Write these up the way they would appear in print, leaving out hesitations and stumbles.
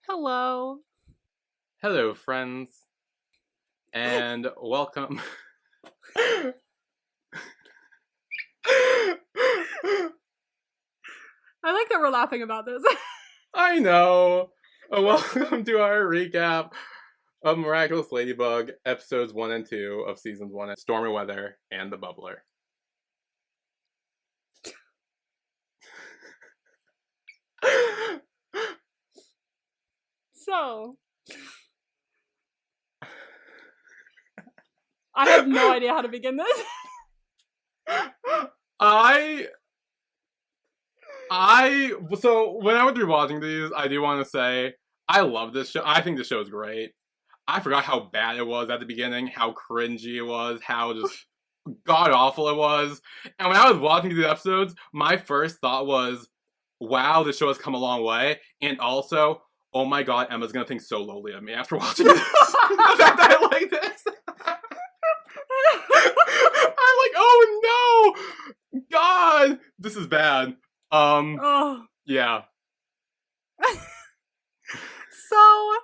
Hello. Hello, friends, and welcome. I like that we're laughing about this. I know. Welcome to our recap of Miraculous Ladybug, episodes 1 and 2 of seasons 1, Stormy Weather and the Bubbler. So, I have no idea how to begin this. So when I was rewatching these, I do want to say, I love this show. I think the show is great. I forgot how bad it was at the beginning, how cringy it was, how just god-awful it was. And when I was watching these episodes, my first thought was, wow, this show has come a long way. And also, oh my god, Emma's gonna think so lowly of me after watching this. The fact that I like this. I'm like, oh no! God! This is bad. Oh. Yeah. So,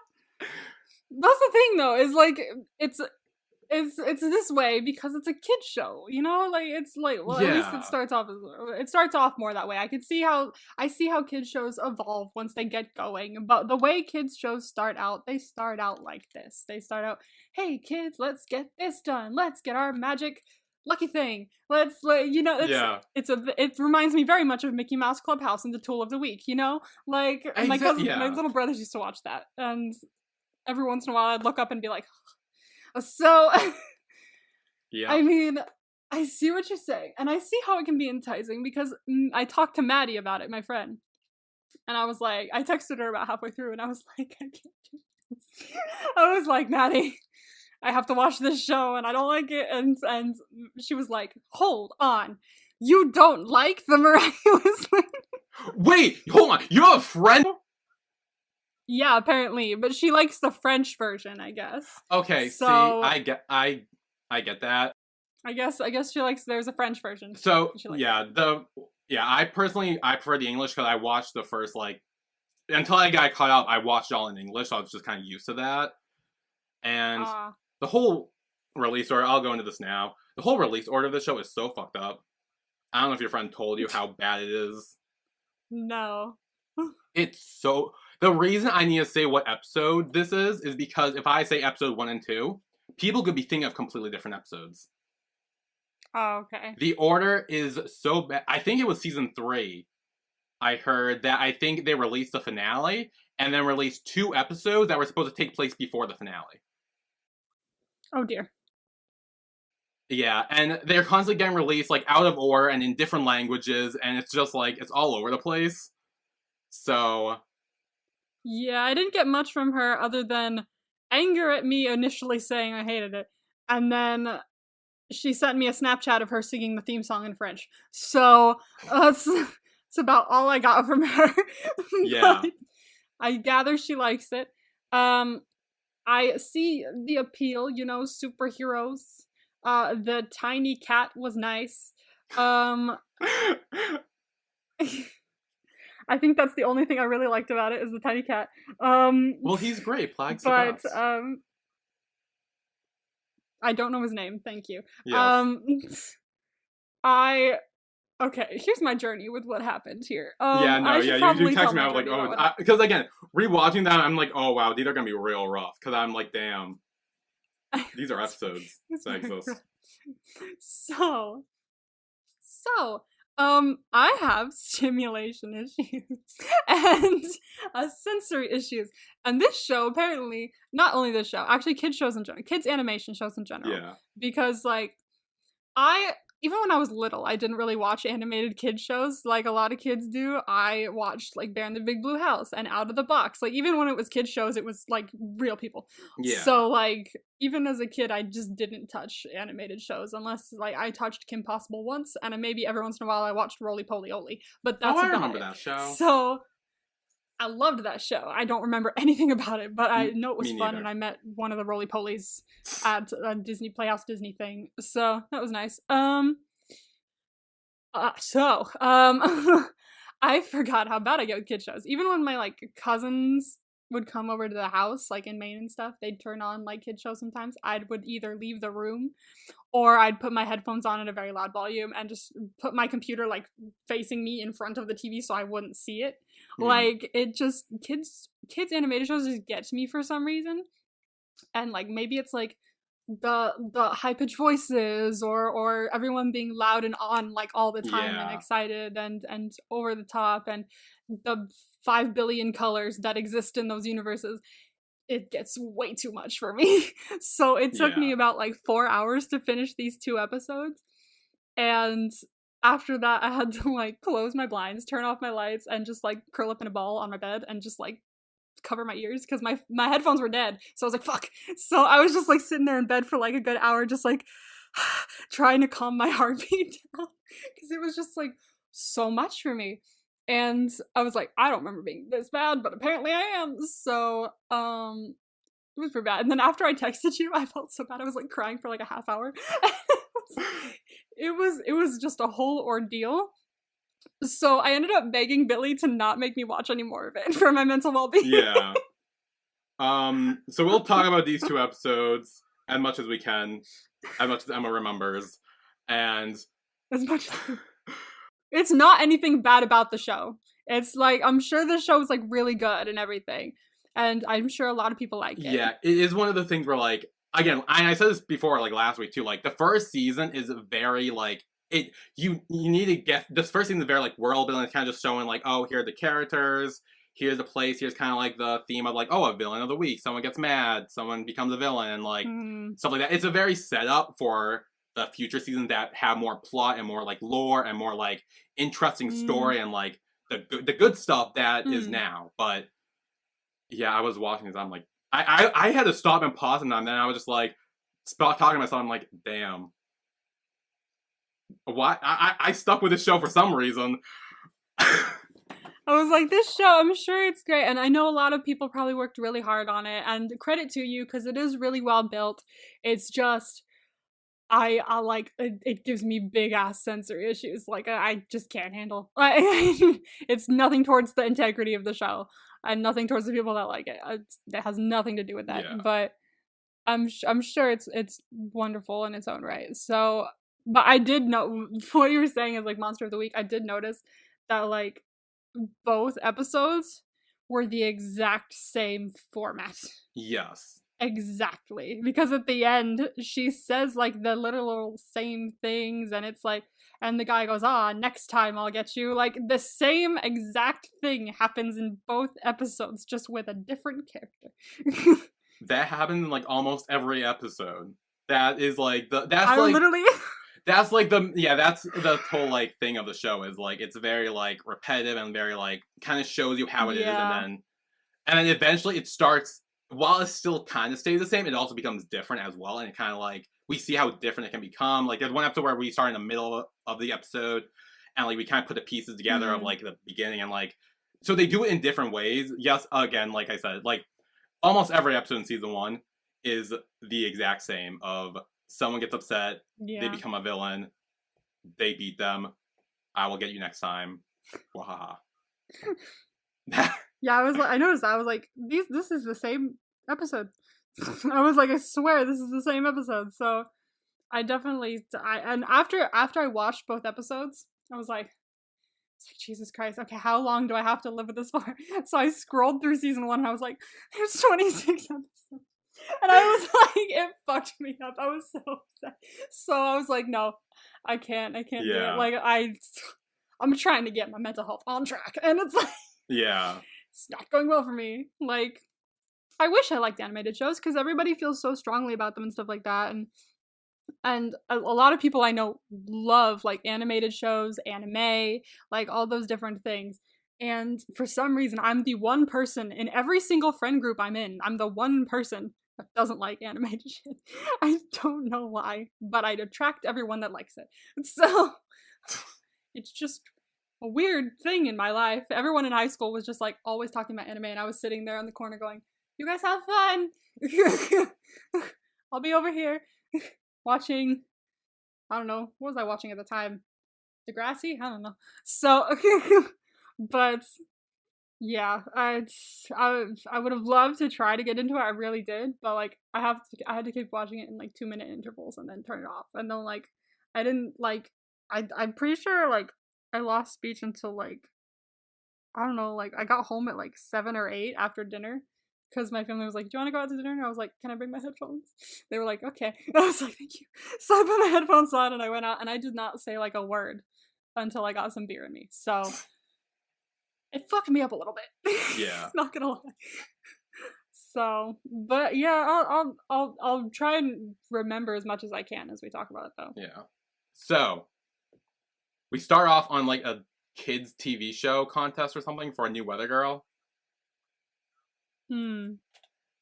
that's the thing though, is like, it's this way because it's a kid's show, you know? Like, it's like, well, at least it starts off more that way. I see how kids shows evolve once they get going, but the way kids shows start out, they start out like this. They start out, hey kids, let's get this done. Let's get our magic lucky thing. It reminds me very much of Mickey Mouse Clubhouse and the Tool of the Week, you know? Like, my little brothers used to watch that, and every once in a while I'd look up and be like, so, yeah. I mean, I see what you're saying, and I see how it can be enticing, because I talked to Maddie about it, my friend, and I was like, I texted her about halfway through, and I was like, I can't do this. I was like, Maddie, I have to watch this show, and I don't like it, and she was like, hold on, you don't like the Miraculous Ladybug? Wait, hold on, you have a friend? Yeah, apparently, but she likes the French version, I guess. Okay, so, see, I get that. I guess she likes, there's a French version. So, I prefer the English because I watched the first, until I got caught up, I watched it all in English, so I was just kind of used to that. And the whole release order, I'll go into this now, the whole release order of the show is so fucked up. I don't know if your friend told you how bad it is. No. The reason I need to say what episode this is because if I say episode 1 and 2, people could be thinking of completely different episodes. Oh, okay. The order is so bad. I think it was season 3. I heard that I think they released the finale and then released 2 episodes that were supposed to take place before the finale. Oh dear. Yeah, and they're constantly getting released out of order and in different languages, and it's just it's all over the place. So, yeah, I didn't get much from her other than anger at me initially saying I hated it, and then she sent me a Snapchat of her singing the theme song in French. So, it's about all I got from her. Yeah. I gather she likes it. I see the appeal, superheroes. The tiny cat was nice. I think that's the only thing I really liked about it is the tiny cat. Well, he's great. Plague's but I don't know his name. Thank you. Yes. Okay. Here's my journey with what happened here. You text me. I was like, oh, because again, rewatching that, I'm like, oh wow, these are gonna be real rough. Because I'm like, damn, these are episodes that exist. So, I have stimulation issues and sensory issues. And this show, apparently, not only this show, actually kids shows in general, kids animation shows in general. Yeah. Because, even when I was little, I didn't really watch animated kids shows like a lot of kids do. I watched, Bear in the Big Blue House and Out of the Box. Even when it was kids shows, it was, real people. Yeah. So, even as a kid, I just didn't touch animated shows unless, I touched Kim Possible once, and maybe every once in a while I watched Roly Poly Oly. But that's I remember that show. So, I loved that show. I don't remember anything about it, but I know it was fun, and I met one of the Roly Polies at a Disney Playhouse Disney thing, so that was nice. I forgot how bad I get with kid shows. Even when my cousins would come over to the house, like in Maine and stuff, they'd turn on like kid shows sometimes. I would either leave the room or I'd put my headphones on at a very loud volume and just put my computer like facing me in front of the TV so I wouldn't see it. Like it just kids animated shows just get to me for some reason. And like maybe it's like the high pitched voices or everyone being loud and on like all the time and excited and over the top and the 5 billion colors that exist in those universes. It gets way too much for me. So it took me about like 4 hours to finish these 2 episodes. And after that, I had to like close my blinds, turn off my lights, and just like curl up in a ball on my bed and just like cover my ears because my headphones were dead. So I was like, fuck. So I was just like sitting there in bed for like a good hour, just like trying to calm my heartbeat down because it was just like so much for me. And I was like, I don't remember being this bad, but apparently I am. So, it was pretty bad. And then after I texted you, I felt so bad. I was like crying for like a half hour. It was just a whole ordeal. So I ended up begging Billy to not make me watch any more of it for my mental well-being. Yeah. So we'll talk about these 2 episodes as much as we can, as much as Emma remembers, and as much as it's not anything bad about the show. It's like, I'm sure the show is like really good and everything. And I'm sure a lot of people like it. Yeah, it is one of the things where like, again, I said this before like last week too, like the first season is very like, you need to get, this first season is very like world building. It's kind of just showing like, oh, here are the characters, here's the place, here's kind of like the theme of like, oh, a villain of the week, someone gets mad, someone becomes a villain, and like stuff like that. It's a very setup for the future seasons that have more plot and more like lore and more like interesting story and like the good stuff that is now. But yeah, I was watching this, I'm like, I had to stop and pause, and then I was just like, stop talking to myself. I'm like, damn. Why? I stuck with this show for some reason. I was like, this show, I'm sure it's great. And I know a lot of people probably worked really hard on it. And credit to you, because it is really well built. It's just, I like, it gives me big ass sensory issues. Like, I just can't handle. It's nothing towards the integrity of the show. And nothing towards the people that like it. It has nothing to do with that. Yeah. But I'm sure it's wonderful in its own right. So, but I did know, what you were saying is like Monster of the Week, I did notice that like both episodes were the exact same format. Yes. Exactly. Because at the end, she says like the literal same things, and it's like, and the guy goes, next time I'll get you. Like, the same exact thing happens in both episodes, just with a different character. That happens in like almost every episode. That is like literally that's like that's the whole like thing of the show, is like it's very like repetitive and very like kind of shows you how it is, and then eventually it starts, while it still kind of stays the same, it also becomes different as well, and it kind of like we see how different it can become. Like there's one episode where we start in the middle of the episode and like we kind of put the pieces together of like the beginning, and like so they do it in different ways. Yes, again, like I said, like almost every episode in season 1 is the exact same of someone gets upset, they become a villain, they beat them, I will get you next time. Wahaha. Yeah, I noticed that. I was like, this is the same episode. I was like, I swear this is the same episode. So I definitely, and after I watched both episodes, I was like, Jesus Christ, okay, how long do I have to live with this for? So I scrolled through season 1 and I was like, there's 26 episodes. And I was like, it fucked me up. I was so upset. So I was like, no, I can't do it. Like, I'm trying to get my mental health on track. And it's like, it's not going well for me. Like, I wish I liked animated shows because everybody feels so strongly about them and stuff like that. And a lot of people I know love like animated shows, anime, like all those different things. And for some reason, I'm the one person in every single friend group I'm in. I'm the one person that doesn't like animated shit. I don't know why, but I'd attract everyone that likes it. So it's just a weird thing in my life. Everyone in high school was just like always talking about anime, and I was sitting there in the corner going, you guys have fun. I'll be over here watching, I don't know, what was I watching at the time? Degrassi? I don't know. So, but Yeah, I would have loved to try to get into it. I really did, but like I had to keep watching it in like 2 minute intervals and then turn it off. And then like I didn't like I'm pretty sure like I lost speech until like I don't know, like I got home at like 7 or 8 after dinner because my family was like, "Do you want to go out to dinner?" And I was like, "Can I bring my headphones?" They were like, "Okay." I was like, "Thank you." So I put my headphones on and I went out and I did not say like a word until I got some beer in me. So it fucked me up a little bit. Yeah. Not gonna lie. So, but yeah, I'll try and remember as much as I can as we talk about it, though. Yeah. So we start off on like a kids TV show contest or something for a new weather girl. Hmm.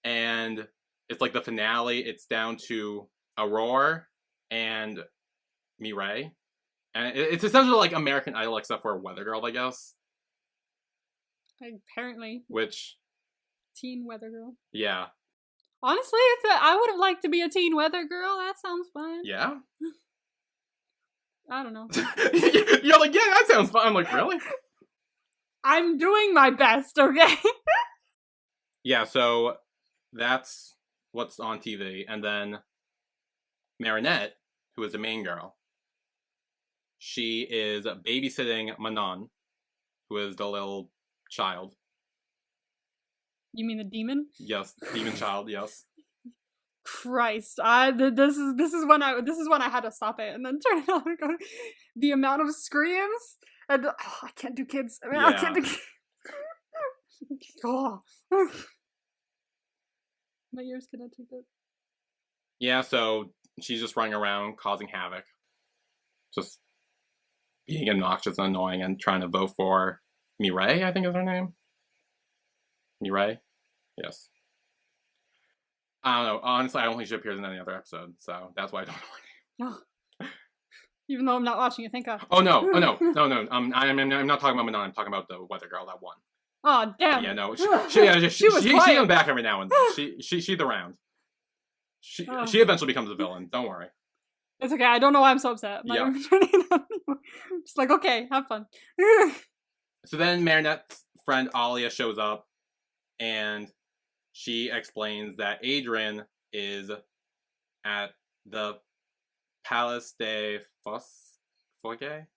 And it's like the finale. It's down to Aurora and Mireille. And it's essentially like American Idol except for a weather girl, I guess. Apparently. Which. Teen weather girl. Yeah. Honestly, I would have liked to be a teen weather girl. That sounds fun. Yeah? I don't know. You're like, yeah, that sounds fun. I'm like, really? I'm doing my best, okay? Yeah, so that's what's on TV. And then Marinette, who is the main girl, she is babysitting Manon, who is the little child. You mean the demon? Yes, demon child, yes. Christ, this is when I had to stop it and then turn it on and go. The amount of screams and I can't do kids. I mean, I can't do kids. Oh. My ears cannot take that. Yeah, so she's just running around causing havoc. Just being obnoxious and annoying and trying to vote for Mireille, I think is her name. Mireille? Yes. I don't know. Honestly, I don't think she appears in any other episode, so that's why I don't know her name. No. Even though I'm not watching it, thank God. Oh, no. Oh, no. No. I'm not talking about Manon. I'm talking about the weather girl that won. Oh, damn. Yeah, no. She's in the back every now and then. She's around. She eventually becomes a villain. Don't worry. It's okay. I don't know why I'm so upset. I'm not even turning it on anymore. Just like, okay, have fun. So then Marinette's friend Alia shows up, and she explains that Adrian is at the Palace de Foyer?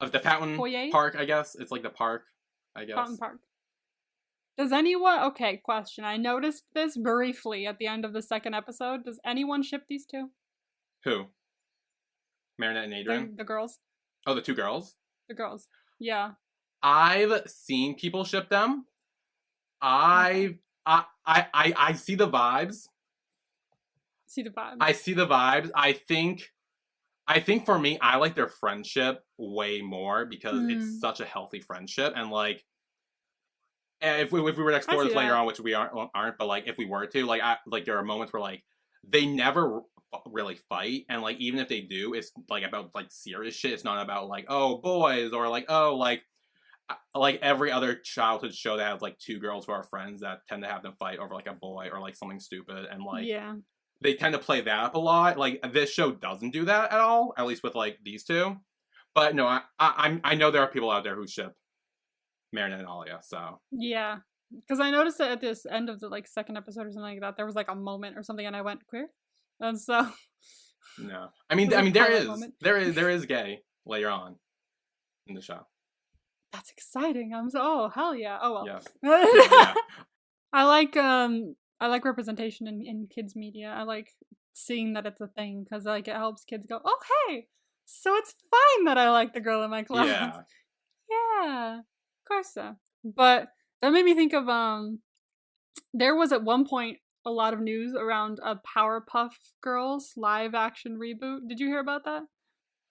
Of the Fountain Foyer? Park, I guess. It's like the park, I guess. Fountain Park. Does anyone... Okay, question. I noticed this briefly at the end of the second episode. Does anyone ship these two? Who? Marinette and Adrian? The girls. Oh, the two girls? The girls. Yeah. I've seen people ship them. I see the vibes. See the vibes. I see the vibes. I think for me, I like their friendship way more because it's such a healthy friendship. And like, if we were to explore this later on, which we aren't, but like if we were to, like there are moments where like they never really fight, and like even if they do, it's like about like serious shit. It's not about like, oh, boys, or like, oh, like every other childhood show that has like two girls who are friends that tend to have them fight over like a boy or like something stupid, and like they tend to play that up a lot. Like this show doesn't do that at all, at least with like these two. But no, I know there are people out there who ship Marinette and Alia. So yeah, because I noticed that at this end of the like second episode or something like that, there was like a moment or something, and I went queer, and so no, I mean there is gay later on in the show. That's exciting. Oh hell yeah. Oh well. Yes. Yeah. I like representation in kids media. I like seeing that it's a thing because like it helps kids go, oh hey, so it's fine that I like the girl in my class. Yeah. Yeah. Of course so. But that made me think of there was at one point a lot of news around a Powerpuff Girls live action reboot. Did you hear about that?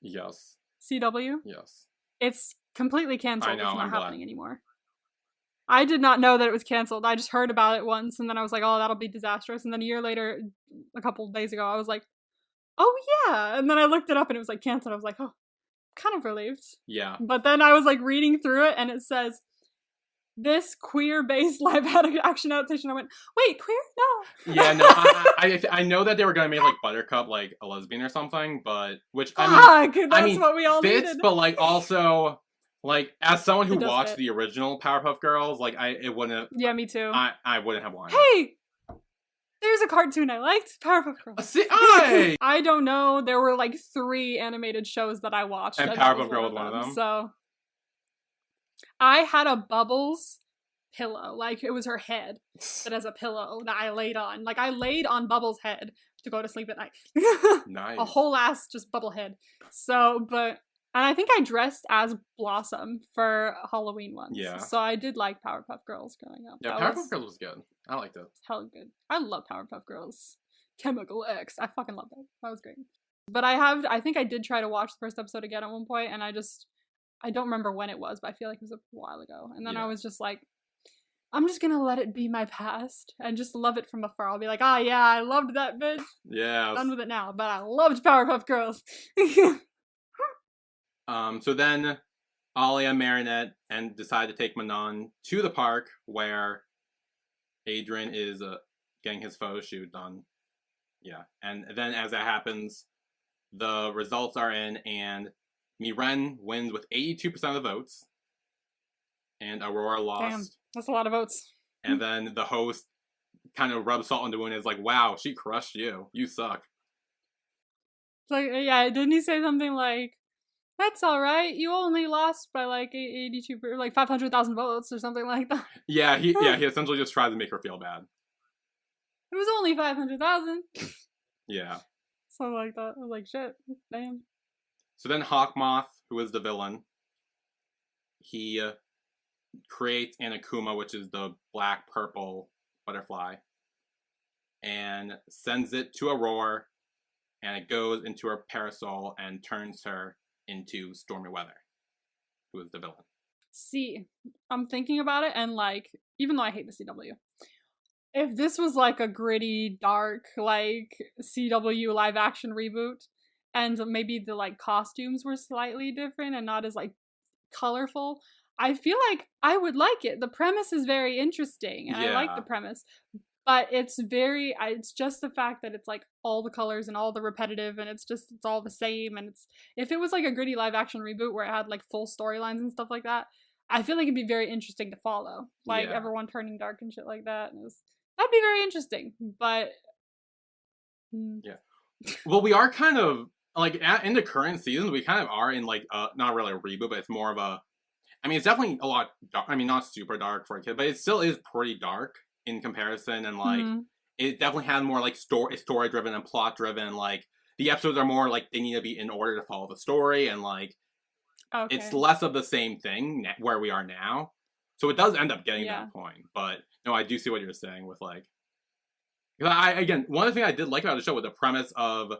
Yes. CW? Yes. It's completely canceled. I know, it's not I'm happening glad. anymore. I did not know that it was canceled. I just heard about it once, and then I was like, oh, that'll be disastrous. And then a year later, a couple of days ago, I was like, oh yeah. And then I looked it up, and it was like canceled. I was like, oh, kind of relieved. Yeah. But then I was like reading through it, and it says, this queer-based live action adaptation. I went, wait, queer? No. Yeah, no. I know that they were gonna make like Buttercup like a lesbian or something, but which I mean, that's what we all fits, needed. but like also Like, as someone who It does watched fit. the original Powerpuff Girls, like, it wouldn't... Yeah, me too. I wouldn't have wanted. Hey! There's a cartoon I liked, Powerpuff Girls. See, I don't know. There were like 3 animated shows that I watched. And Powerpuff Girl was one of them. So I had a Bubbles pillow. Like, it was her head that as a pillow that I laid on. Like, I laid on Bubbles' head to go to sleep at night. Nice. A whole ass just bubble head. So, and I think I dressed as Blossom for Halloween once. Yeah. So I did like Powerpuff Girls growing up. Yeah, Powerpuff Girls was good. I liked it. Hell good. I love Powerpuff Girls. Chemical X. I fucking love that. That was great. But I think I did try to watch the first episode again at one point, and I don't remember when it was, but I feel like it was a while ago. And then I was just like, I'm just gonna let it be my past and just love it from afar. I'll be like, ah, yeah, I loved that bitch. Yeah. Done with it now, but I loved Powerpuff Girls. So then Alia, Marinette, and decide to take Manon to the park where Adrian is getting his photo shoot done. Yeah. And then as that happens, the results are in, and Miren wins with 82% of the votes. And Aurora lost. Damn, that's a lot of votes. And then the host kind of rubs salt in the wound and is like, wow, she crushed you. You suck. It's like, yeah, didn't he say something like, that's all right. You only lost by like 82, like 500,000 votes or something like that. Yeah, he essentially just tried to make her feel bad. It was only 500,000. Yeah. Something like that. I was like, shit, damn. So then Hawkmoth, who is the villain, he creates an Akuma, which is the black-purple butterfly, and sends it to Aurora, and it goes into her parasol and turns her into Stormy Weather, who is the villain. See, I'm thinking about it, and like, even though I hate the CW, if this was like a gritty, dark, like CW live action reboot, and maybe the like costumes were slightly different and not as like colorful, I feel like I would like it. The premise is very interesting, and I like the premise. But it's just the fact that it's like all the colors and all the repetitive, and it's all the same. And if it was like a gritty live action reboot where it had like full storylines and stuff like that, I feel like it'd be very interesting to follow. Like everyone turning dark and shit like that. That'd be very interesting. But yeah, well, we are kind of like in the current seasons, we kind of are in like not really a reboot, but it's more of a. I mean, it's definitely a lot dark. I mean, not super dark for a kid, but it still is pretty dark in comparison, and like it definitely has more like story driven and plot driven. Like the episodes are more like they need to be in order to follow the story, and like it's less of the same thing where we are now. So it does end up getting that point. But no, I do see what you're saying with like. Again, one of the things I did like about the show was the premise of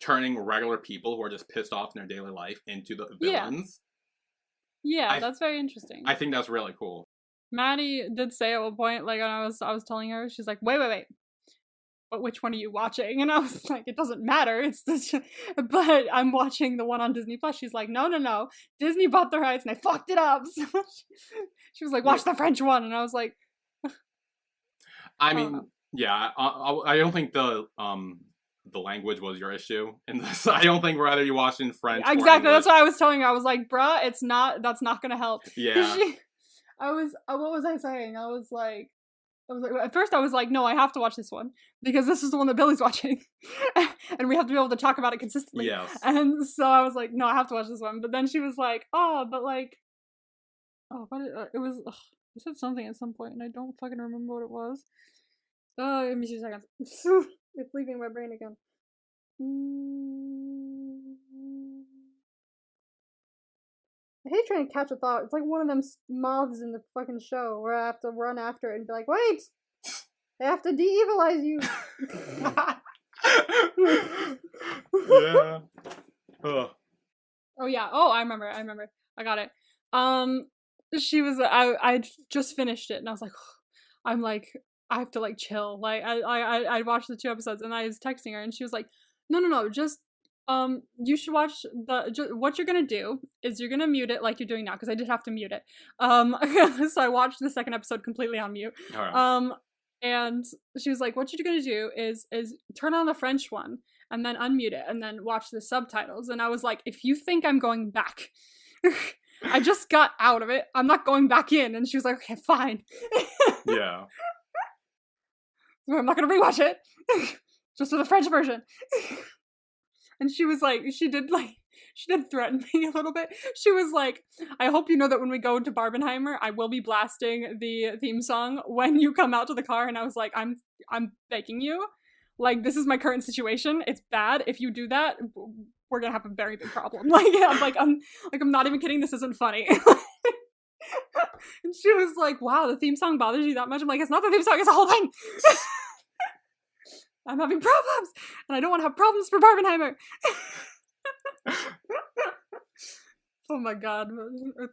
turning regular people who are just pissed off in their daily life into the villains. Yeah, that's very interesting. I think that's really cool. Maddie did say at one point, like when I was telling her, she's like, wait. But which one are you watching? And I was like, it doesn't matter. It's this, but I'm watching the one on Disney Plus. She's like, no. Disney bought the rights and they fucked it up. So she was like, watch the French one. And I was like, I mean, yeah, I don't think the language was your issue in this. I don't think whether you watched in French. Exactly. That's what I was telling her. I was like, bruh, that's not gonna help. Yeah. What was I saying? I was like, at first I was like, no, I have to watch this one because this is the one that Billy's watching, and we have to be able to talk about it consistently. Yes. And so I was like, no, I have to watch this one. But then she was like, it was. I said something at some point, and I don't fucking remember what it was. Oh, give me 2 seconds. It's leaving my brain again. I hate trying to catch a thought. It's like one of them moths in the fucking show where I have to run after it and be like, wait! I have to de-evilize you! Yeah. Oh yeah. Oh, I remember. I got it. She was, I just finished it and I was like, I have to like chill. Like I watched the 2 episodes and I was texting her and she was like, no, just you should watch what you're gonna do is you're gonna mute it like you're doing now because I did have to mute it. So I watched the 2nd episode completely on mute. Right. And she was like, what you're gonna do is turn on the French one and then unmute it and then watch the subtitles. And I was like, if you think I'm going back I just got out of it. I'm not going back in. And she was like, okay, fine. Yeah. I'm not going to rewatch it. Just for the French version. And she was like, she did threaten me a little bit. She was like, I hope you know that when we go to Barbenheimer, I will be blasting the theme song when you come out to the car. And I was like, I'm begging you. Like, this is my current situation. It's bad. If you do that, we're gonna have a very big problem. I'm not even kidding. This isn't funny. And she was like, wow, the theme song bothers you that much? I'm like, it's not the theme song, it's the whole thing. I'm having problems, and I don't want to have problems for Barbenheimer. Oh my god, I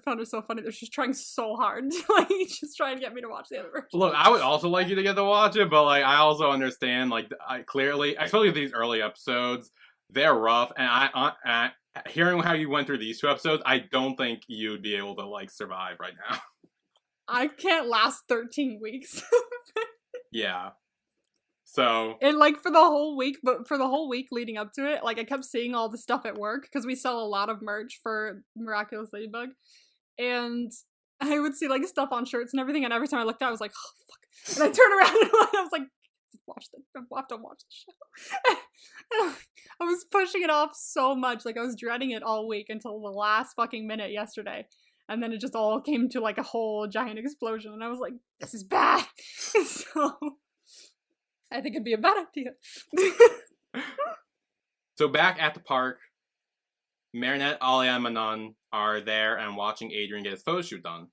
found it so funny that she's trying so hard to she's trying to get me to watch the other version. Look, I would also like you to get to watch it, but I also understand I clearly, especially these early episodes, they're rough, and I hearing how you went through these 2 episodes, I don't think you'd be able to survive right now. I can't last 13 weeks. Yeah. So and for the whole week, but for the whole week leading up to it, I kept seeing all the stuff at work because we sell a lot of merch for Miraculous Ladybug, and I would see stuff on shirts and everything, and every time I looked at it, I was like, oh fuck, and I turned around and I was like, watch this, I have to watch the show. And I was pushing it off so much, I was dreading it all week until the last fucking minute yesterday, and then it just all came to a whole giant explosion, and I was like, this is bad. So I think it'd be a bad idea. So back at the park, Marinette, Alia, and Manon are there and watching Adrien get his photo shoot done.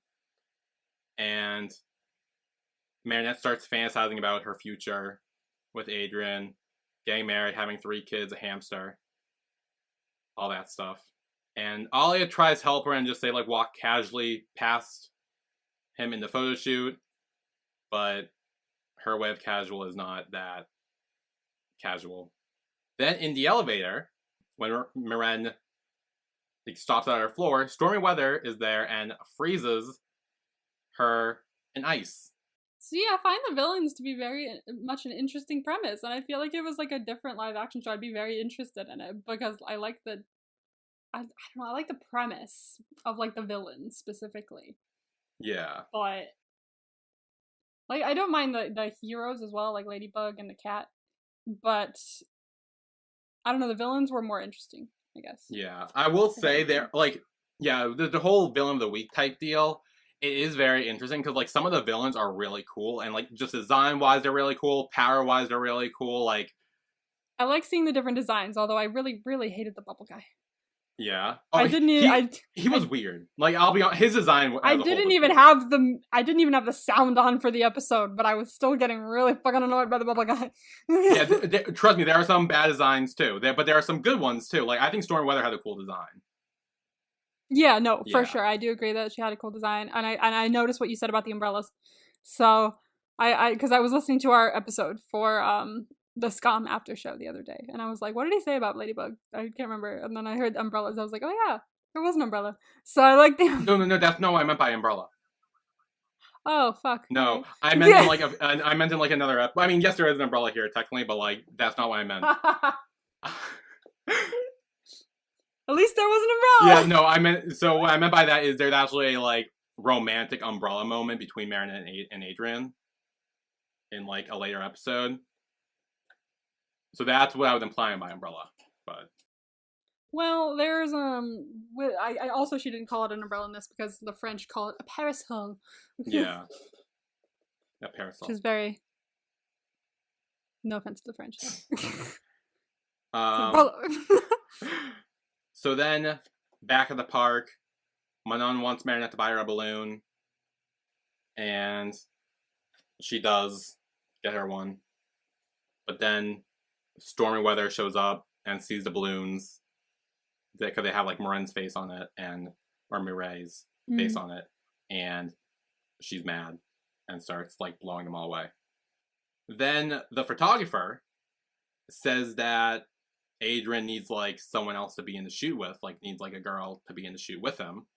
And Marinette starts fantasizing about her future with Adrien, getting married, having 3 kids, a hamster, all that stuff. And Alia tries to help her and just say, walk casually past him in the photo shoot, but her way of casual is not that casual. Then in the elevator, when Maren stops at her floor, Stormy Weather is there and freezes her in ice. So yeah, I find the villains to be very much an interesting premise, and I feel like it was a different live action show, I'd be very interested in it because I like the, I don't know, I like the premise of the villains specifically. Yeah. But I don't mind the heroes as well, Ladybug and the cat, but I don't know, the villains were more interesting, I guess. Yeah, I will say they're the whole villain of the week type deal. It is very interesting because some of the villains are really cool and just design wise they're really cool, power wise they're really cool. I like seeing the different designs, although I really really hated the bubble guy. Yeah. Oh, he was weird. I'll be honest, his design. I didn't even have the sound on for the episode, but I was still getting really fucking annoyed by the bubble guy. Yeah, trust me, there are some bad designs too. But there are some good ones too. I think Stormy Weather had a cool design. Yeah, no, for sure, I do agree that she had a cool design, and I noticed what you said about the umbrellas. So because I was listening to our episode for the Scum after show the other day, and I was like, what did he say about Ladybug? I can't remember. And then I heard umbrellas. I was like, oh yeah, there was an umbrella. So I like the No, that's not what I meant by umbrella. Oh fuck. No, okay. I meant I meant in another I mean, yes, there is an umbrella here technically, but that's not what I meant. At least there was an umbrella. Yeah, no, what I meant by that is there's actually a romantic umbrella moment between Marinette and Adrien in a later episode. So that's what I was implying by umbrella, but. Well, there's I also she didn't call it an umbrella in this because the French call it a parasol. Yeah. A parasol. Which is very. No offense to the French. So then, back at the park, Manon wants Marinette to buy her a balloon, and she does get her one. But then Stormy Weather shows up and sees the balloons because they have Maren's face on it or Mireille's face on it, and she's mad and starts blowing them all away. Then the photographer says that Adrien needs someone else to be in the shoot with, needs a girl to be in the shoot with him.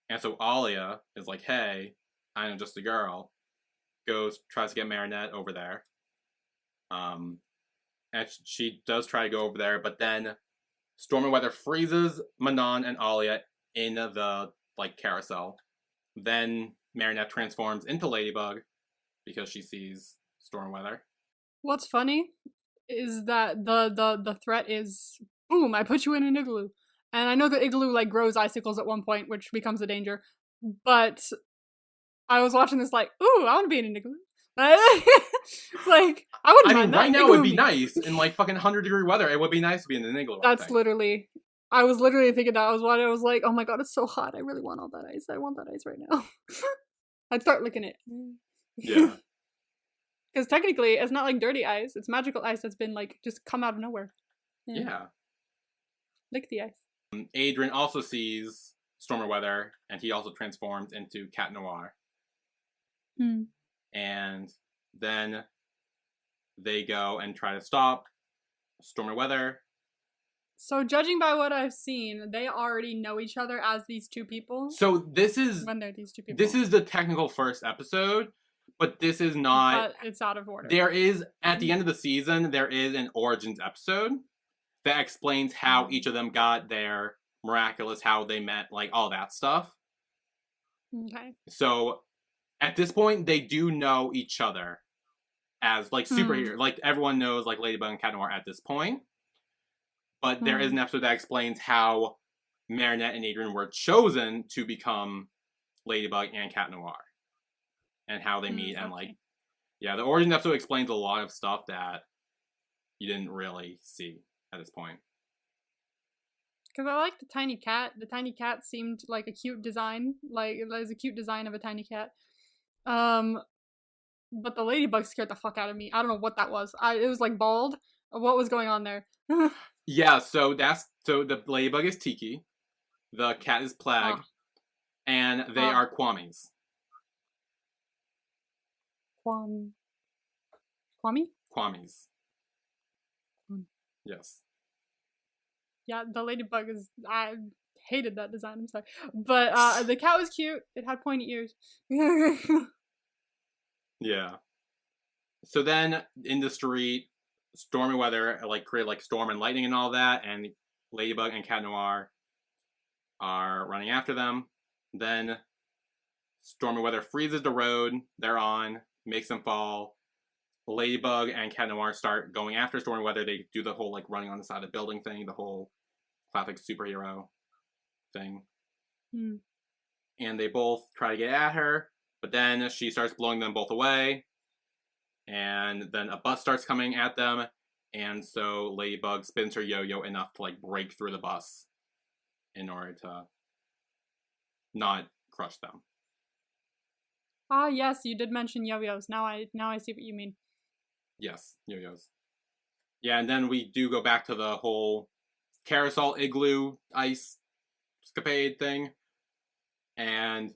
And so Alia is like, hey, I know just a girl. Tries to get Marinette over there. And she does try to go over there, but then Stormy Weather freezes Manon and Alia in the like carousel. Then Marinette transforms into Ladybug because she sees storm weather. What's funny is that the threat is boom, I put you in an igloo. And I know the igloo like grows icicles at one point, which becomes a danger. But I was watching this like, ooh, I want to be in an igloo. It's like I wouldn't mind that. Right now it would be nice in like fucking 100-degree weather. It would be nice to be in an igloo. That's literally. I was literally thinking that. I was like, oh my god, it's so hot. I really want all that ice. I want that ice right now. I'd start licking it. Yeah. Because technically, it's not like dirty ice. It's magical ice that's been like just come out of nowhere. Yeah. Lick the ice. Adrien also sees stormy weather, and he also transforms into Cat Noir. And then they go and try to stop stormy weather. So judging by what I've seen, they already know each other as these two people. So this is when they're these two people. This is the technical first episode, but this is not. But it's out of order. There is at the end of the season, there is an origins episode that explains how each of them got their miraculous, how they met, like all that stuff. Okay. So at this point, they do know each other as like superheroes. Like everyone knows like Ladybug and Cat Noir at this point. But there is an episode that explains how Marinette and Adrien were chosen to become Ladybug and Cat Noir. And how they meet and like... Yeah, the origin episode explains a lot of stuff that you didn't really see at this point. Because I like the tiny cat. The tiny cat seemed like a cute design. Like, there's a cute design of a tiny cat. But the ladybug scared the fuck out of me. I don't know what that was. It was like bald. What was going on there? Yeah, so the ladybug is Tiki, the cat is Plague, and they are Kwamis. Kwami? Kwamis. Yes. Yeah, the ladybug is. I hated that design. I'm sorry, but the cat was cute. It had pointy ears. Yeah. So then in the street, stormy weather like create like storm and lightning and all that, and Ladybug and Cat Noir are running after them. Then stormy weather freezes the road they're on, makes them fall. Ladybug and Cat Noir start going after stormy weather. They do the whole like running on the side of the building thing, the whole classic superhero thing. And they both try to get at her, but then she starts blowing them both away. And then a bus starts coming at them, and so Ladybug spins her yo-yo enough to like break through the bus in order to not crush them. Ah, yes, you did mention yo-yos. Now I see what you mean. Yes, yo-yos. Yeah, and then we do go back to the whole carousel igloo ice escapade thing, and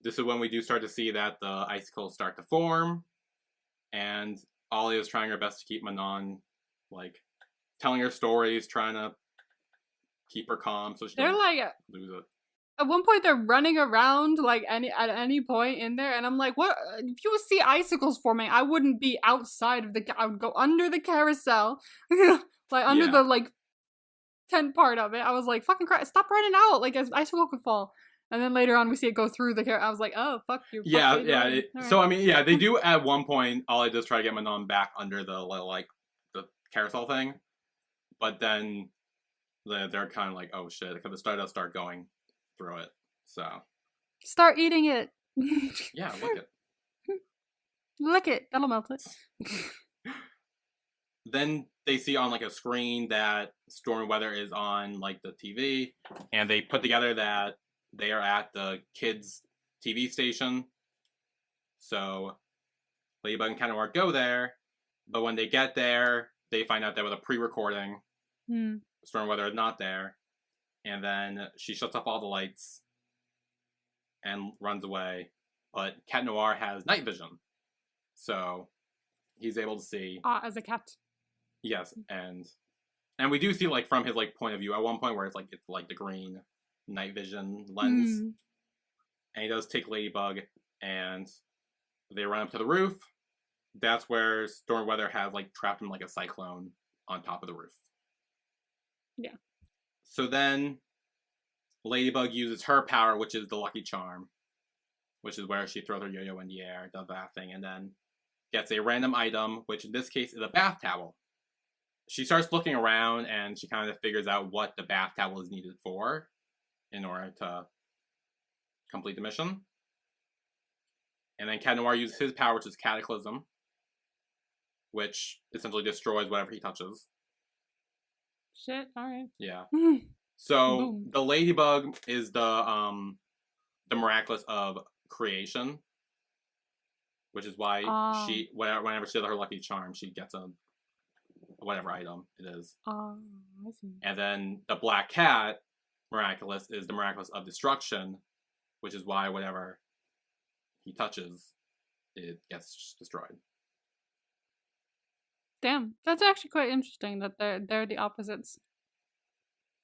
this is when we do start to see that the icicles start to form. And Ollie is trying her best to keep Manon, like, telling her stories, trying to keep her calm so she doesn't lose it. At one point, they're running around, like, at any point in there, and I'm like, what? If you see icicles forming, I wouldn't be outside of I would go under the carousel, like, under the, like, tent part of it. I was like, fucking crap, stop running out, like, an icicle could fall. And then later on, we see it go through the carousel. I was like, oh, fuck you. Yeah, yeah. So, I mean, yeah, they do at one point, Ollie does try to get Manon back under the, like, the carousel thing. But then they're kind of like, oh, shit, because the star does start going through it. So. Start eating it. Yeah, lick it. Lick it. That'll melt it. Then they see on, like, a screen that stormy weather is on, like, the TV. And they put together that they are at the kids' TV station. So Ladybug and Cat Noir go there, but when they get there, they find out that was a pre-recording. Stormy weather is not there. And then she shuts off all the lights and runs away. But Cat Noir has night vision. So he's able to see. As a cat. Yes, and we do see, like, from his, like, point of view at one point where it's like the green night vision lens. And he does take Ladybug, and they run up to the roof. That's where stormy weather has, like, trapped him like a cyclone on top of the roof. Yeah. So then Ladybug uses her power, which is the lucky charm, which is where she throws her yo-yo in the air, does that thing, and then gets a random item, which in this case is a bath towel. She starts looking around, and she kind of figures out what the bath towel is needed for in order to complete the mission. And then Cat Noir uses his power, which is Cataclysm, which essentially destroys whatever he touches. Shit, alright. Yeah. So Boom. the Ladybug is the Miraculous of creation, which is why she whenever she does her lucky charm, she gets a whatever item it is. I see. And then the Black Cat Miraculous is the Miraculous of destruction, which is why whatever he touches, it gets destroyed. Damn, that's actually quite interesting that they're the opposites.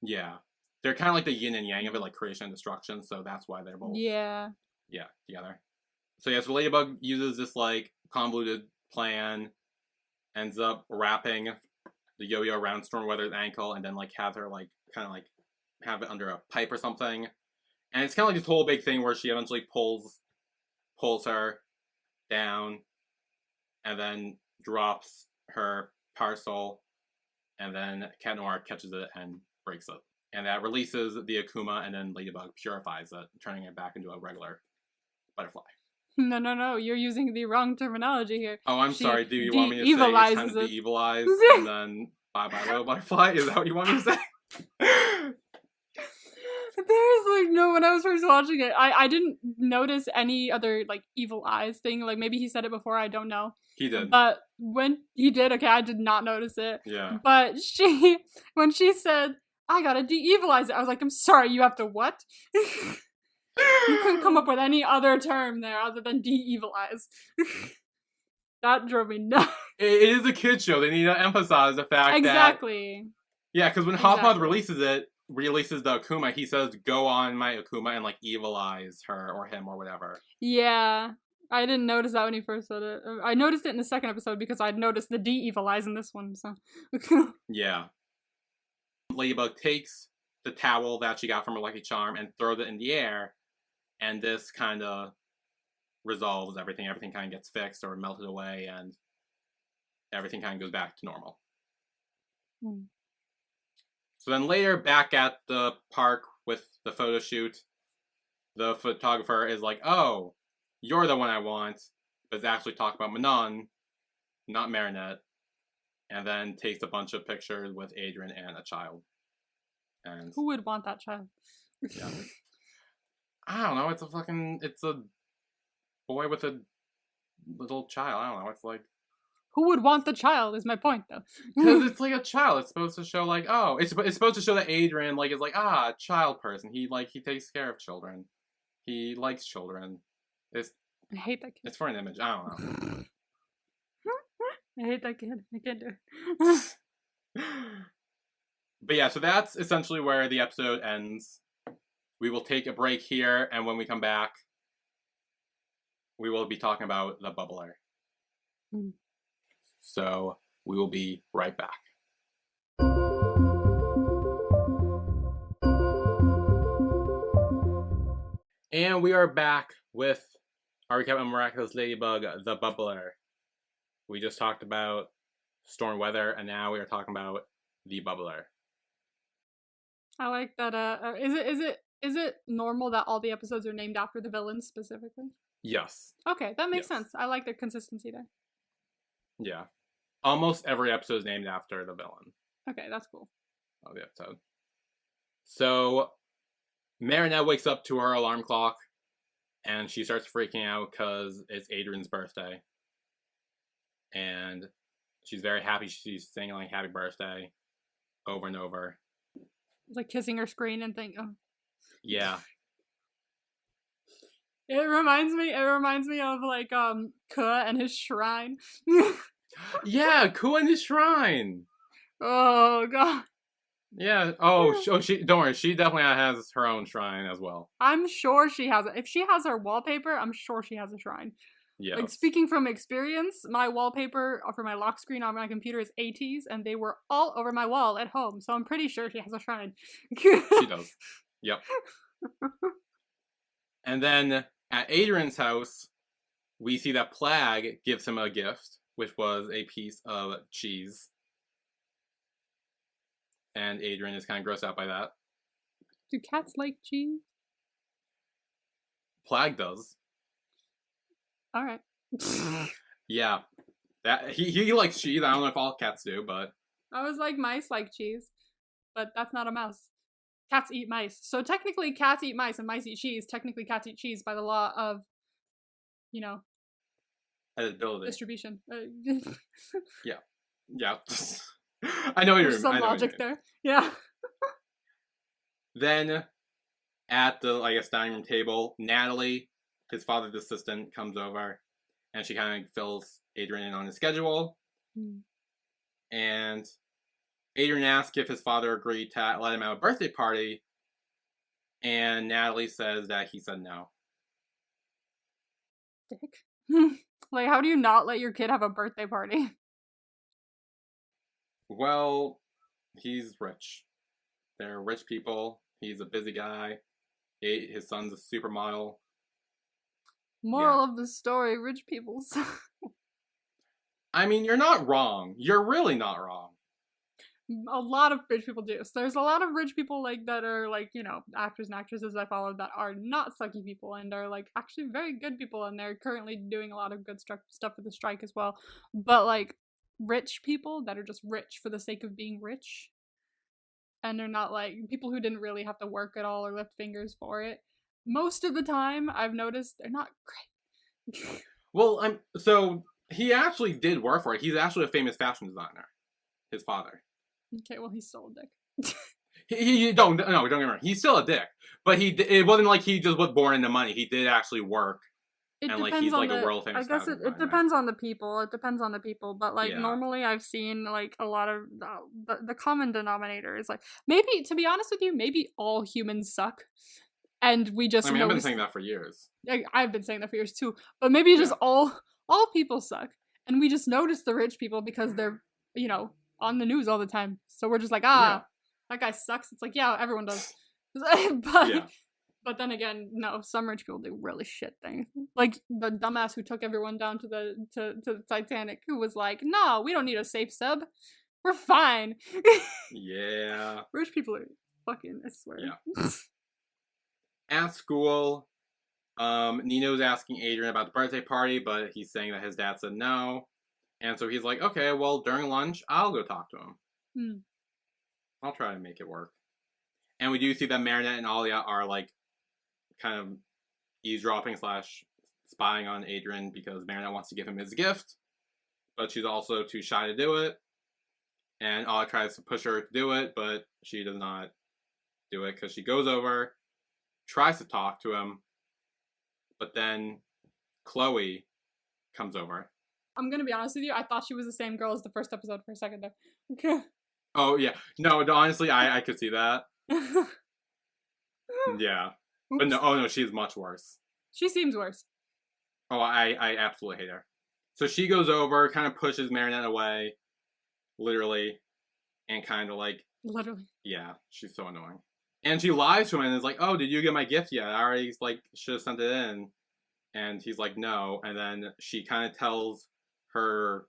Yeah. They're kind of like the yin and yang of it, like creation and destruction, so that's why they're both together. So yeah, so Ladybug uses this like convoluted plan, ends up wrapping the yo-yo around Stormweather's ankle, and then like have her like kind of like have it under a pipe or something. And it's kind of like this whole big thing where she eventually pulls her down, and then drops her parcel, and then Cat Noir catches it and breaks it. And that releases the Akuma, and then Ladybug purifies it, turning it back into a regular butterfly. No, you're using the wrong terminology here. Oh, I'm sorry. Do you want me to say it's kind of de-evilize and then bye-bye little butterfly? Is that what you want me to say? There's like no, when I was first watching it, I didn't notice any other like evil eyes thing. Like maybe he said it before, I don't know. He did. But when he did, okay, I did not notice it. Yeah. But when she said, I gotta de-evilize it, I was like, I'm sorry, you have to what? You couldn't come up with any other term there other than de-evilize. That drove me nuts. It is a kid's show. They need to emphasize the fact Exactly. Yeah, because when Hotpod releases the Akuma, he says, go on my Akuma and, like, evilize her or him or whatever. Yeah. I didn't notice that when he first said it. I noticed it in the second episode because I'd noticed the de-evilize in this one, so. Yeah. Ladybug takes the towel that she got from her lucky charm and throws it in the air, and this kind of resolves everything. Everything kind of gets fixed or melted away, and everything kind of goes back to normal. Mm. So then later, back at the park with the photo shoot, the photographer is like, oh, you're the one I want, but it's actually talking about Manon, not Marinette, and then takes a bunch of pictures with Adrian and a child. And who would want that child? Yeah. I don't know, it's a boy with a little child. I don't know, it's like... Who would want the child is my point, though. Because it's like a child. It's supposed to show, like, oh, it's supposed to show that Adrian, like, is like, a child person. He takes care of children. He likes children. I hate that kid. It's for an image. I don't know. I hate that kid. I can't do it. But yeah, so that's essentially where the episode ends. We will take a break here, and when we come back, we will be talking about the bubbler. Mm. So we will be right back. And we are back with our recap of Miraculous Ladybug, the Bubbler. We just talked about storm weather, and now we are talking about the Bubbler. I like that. Is it normal that all the episodes are named after the villains specifically? Yes. Okay, that makes sense. I like the consistency there. Yeah. Almost every episode is named after the villain. Okay, that's cool. Of the episode. So, Marinette wakes up to her alarm clock, and she starts freaking out because it's Adrian's birthday. And she's very happy. She's singing, like, happy birthday over and over. Like kissing her screen and oh. Yeah. It reminds me of like Ke and his shrine. Yeah, Ke and his shrine. Oh god. Yeah. Oh, she don't worry. She definitely has her own shrine as well. I'm sure she has it. If she has her wallpaper, I'm sure she has a shrine. Yeah. Like speaking from experience, my wallpaper for my lock screen on my computer is 80s, and they were all over my wall at home. So I'm pretty sure she has a shrine. She does. Yep. And then at Adrian's house, we see that Plag gives him a gift, which was a piece of cheese. And Adrian is kind of grossed out by that. Do cats like cheese? Plag does. All right. Yeah. That he likes cheese. I don't know if all cats do, but... I was like, mice like cheese. But that's not a mouse. Cats eat mice. So technically cats eat mice and mice eat cheese. Technically cats eat cheese by the law of, you know... Edibility. Distribution. Yeah. Yeah. I know There's some logic there. Yeah. Then, at the, I guess, dining room table, Nathalie, his father's assistant, comes over, and she kind of fills Adrian in on his schedule. And Adrian asks if his father agreed to let him have a birthday party, and Nathalie says that he said no. Dick. Like, how do you not let your kid have a birthday party? Well, he's rich. They're rich people. He's a busy guy. His son's a supermodel. Moral of the story, rich people suck. I mean, you're not wrong. You're really not wrong. A lot of rich people do. So there's a lot of rich people like that are like, you know, actors and actresses I follow that are not sucky people and are like actually very good people, and they're currently doing a lot of good stuff with the strike as well. But like rich people that are just rich for the sake of being rich, and they're not like people who didn't really have to work at all or lift fingers for it. Most of the time, I've noticed they're not great. Well, so he actually did work for it. He's actually a famous fashion designer. His father. Okay, well, he's still a dick. Don't get me wrong. He's still a dick, but it wasn't like he just was born into money. He did actually work. It and like depends he's on like a world famous. I guess it depends on the people. It depends on the people, but like normally I've seen like a lot of the common denominator is like maybe, to be honest with you, maybe all humans suck, and we just. I mean, I've been saying that for years. I've been saying that for years too, but maybe just all people suck, and we just notice the rich people because they're, you know, on the news all the time. So we're just like, that guy sucks. It's like, yeah, everyone does. But then again, no, some rich people do really shit things. Like the dumbass who took everyone down to the Titanic, who was like, no, we don't need a safe sub. We're fine. Yeah. Rich people are fucking, I swear. Yeah. At school, Nino's asking Adrian about the birthday party, but he's saying that his dad said no. And so he's like, okay, well, during lunch, I'll go talk to him. I'll try to make it work. And we do see that Marinette and Alia are, like, kind of eavesdropping / spying on Adrian because Marinette wants to give him his gift, but she's also too shy to do it. And Alia tries to push her to do it, but she does not do it because she goes over, tries to talk to him, but then Chloe comes over. I'm gonna be honest with you, I thought she was the same girl as the first episode for a second there. Oh, yeah. No, honestly, I could see that. Yeah. But no, she's much worse. She seems worse. Oh, I absolutely hate her. So she goes over, kind of pushes Marinette away, literally, and kind of like... Literally. Yeah, she's so annoying. And she lies to him and is like, oh, did you get my gift yet? I already, like, should have sent it in. And he's like, no. And then she kind of tells her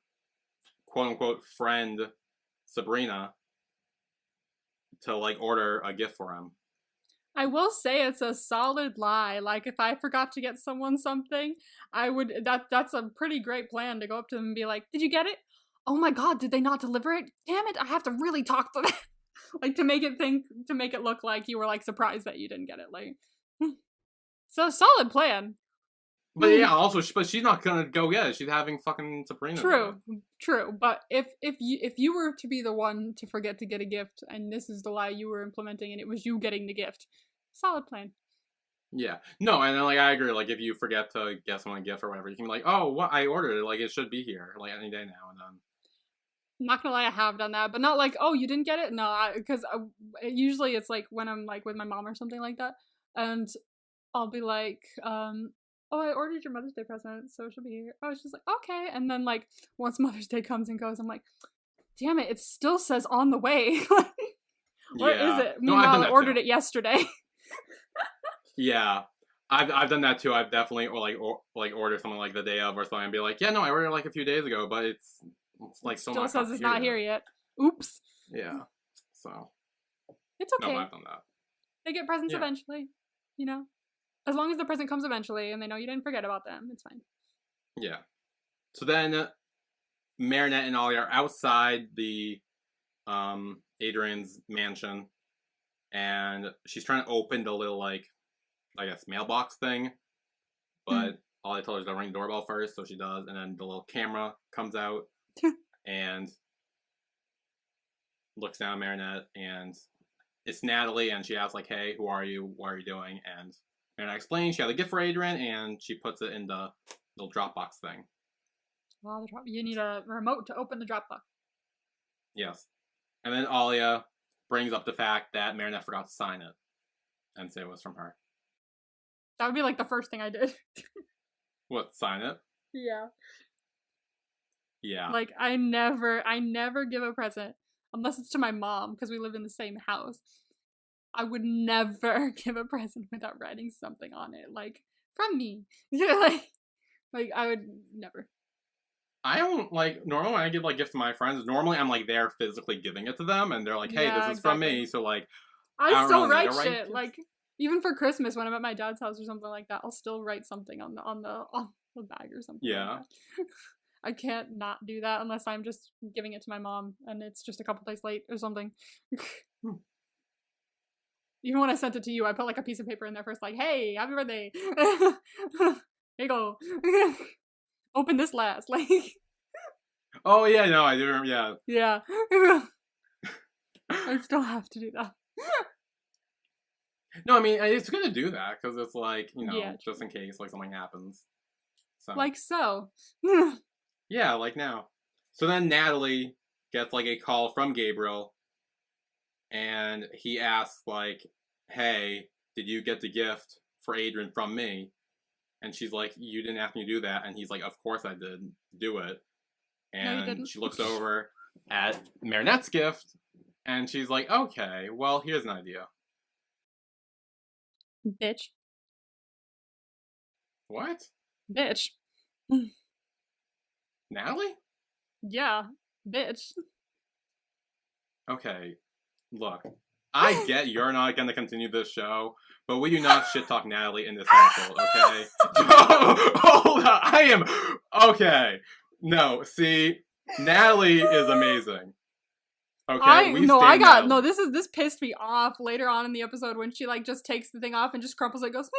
quote-unquote friend, Sabrina, to, like, order a gift for him. I will say it's a solid lie. Like, if I forgot to get someone something, I would, that's a pretty great plan to go up to them and be like, did you get it? Oh my god, did they not deliver it? Damn it, I have to really talk to them. Like, to make it look like you were, like, surprised that you didn't get it. Like, so a solid plan. But yeah, also, but she's not gonna go get it. She's having fucking Sabrina. True. But if you were to be the one to forget to get a gift, and this is the lie you were implementing, and it was you getting the gift, solid plan. Yeah. No, and then, like, I agree. Like, if you forget to get someone a gift or whatever, you can be like, oh, what? I ordered it. Like, it should be here, like, any day now. And then. I'm not gonna lie, I have done that, but not like, oh, you didn't get it? No, because usually it's like when I'm like with my mom or something like that, and I'll be like, oh, I ordered your Mother's Day present, so it should be here. Oh, it's just like, okay. And then, like, once Mother's Day comes and goes, I'm like, damn it still says on the way. Where is it? Meanwhile, I ordered it yesterday. Yeah. I've done that too. I've definitely order something like the day of or something and be like, yeah, no, I ordered like a few days ago, but it's like still Still not says it's not here yet. Oops. Yeah. So It's no, okay. I've done that. They get presents eventually, you know? As long as the present comes eventually and they know you didn't forget about them, it's fine. Yeah. So then Marinette and Ollie are outside the Adrian's mansion, and she's trying to open the little, like, I guess, mailbox thing, but Ollie told her to ring the doorbell first, so she does, and then the little camera comes out and looks down at Marinette, and it's Nathalie, and she asks, like, hey, who are you? What are you doing? And Marinette explains she had a gift for Adrian, and she puts it in the little Dropbox thing. Well, you need a remote to open the Dropbox. Yes. And then Alia brings up the fact that Marinette forgot to sign it and say it was from her. That would be like the first thing I did. What, sign it? Yeah. Yeah. Like, I never give a present unless it's to my mom because we live in the same house. I would never give a present without writing something on it, like, from me. Yeah, like I would never. I don't, like, normally when I give, like, gifts to my friends, normally I'm, like, there physically giving it to them, and they're like, hey, this is from me, so, like, I still write shit, like, even for Christmas when I'm at my dad's house or something like that, I'll still write something on the bag or something. Yeah. Like that. I can't not do that unless I'm just giving it to my mom and it's just a couple days late or something. Even when I sent it to you, I put, like, a piece of paper in there first, like, hey, happy birthday. Here you go. Open this last, like. Oh, yeah, no, I do remember, yeah. Yeah. I still have to do that. No, I mean, it's good to do that, because it's, like, you know, Yeah, just in case, like, something happens. So. Like so. Yeah, like now. So then Nathalie gets, like, a call from Gabriel, and he asks, like, hey, did you get the gift for Adrian from me? And she's like, you didn't ask me to do that. And he's like, of course I did. Do it. And No, you didn't. she looks over at Marinette's gift, and she's like, okay, well, here's an idea. Bitch. What? Bitch. Nathalie? Yeah. Bitch. Okay, look. I get you're not going to continue this show, but we do not shit talk Nathalie in this household, okay? Hold on, I am... Okay. No, see, Nathalie is amazing. Okay, this pissed me off later on in the episode when she, like, just takes the thing off and just crumples it, goes,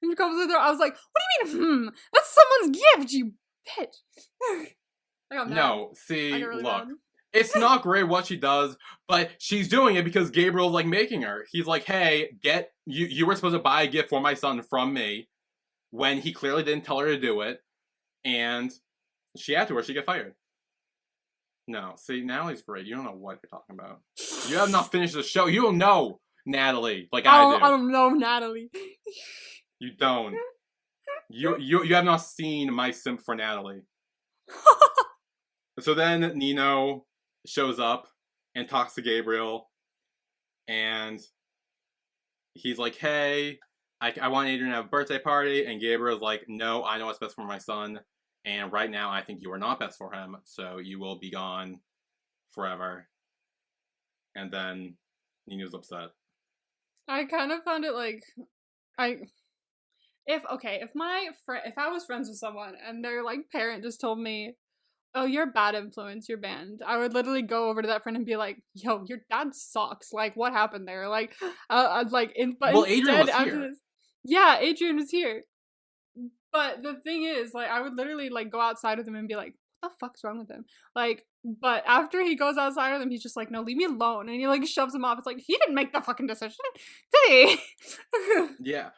and crumples it there. I was like, what do you mean, That's someone's gift, you bitch. I got mad. No, see, really look. mad. It's not great what she does, but she's doing it because Gabriel's, like, making her. He's like, hey, you were supposed to buy a gift for my son from me when he clearly didn't tell her to do it, and she had to or she'd get fired. No, see, Nathalie's great. You don't know what you're talking about. You have not finished the show. You don't know Nathalie like I do. I don't know Nathalie. You don't. You have not seen my simp for Nathalie. So then Nino shows up and talks to Gabriel, and he's like, hey, I want Adrian to have a birthday party, and Gabriel's like, no, I know what's best for my son, and right now I think you are not best for him, so you will be gone forever. And then Nino's upset. I kind of found it like, if I was friends with someone and their, like, parent just told me, oh, you're a bad influence, you're banned, I would literally go over to that friend and be like, yo, your dad sucks, like, what happened there? Like, Adrian was here. Yeah, Adrian was here. But the thing is, like, I would literally, like, go outside with him and be like, what the fuck's wrong with him? Like, but after he goes outside with him, he's just like, no, leave me alone. And he, like, shoves him off. It's like, he didn't make the fucking decision, did he? Yeah.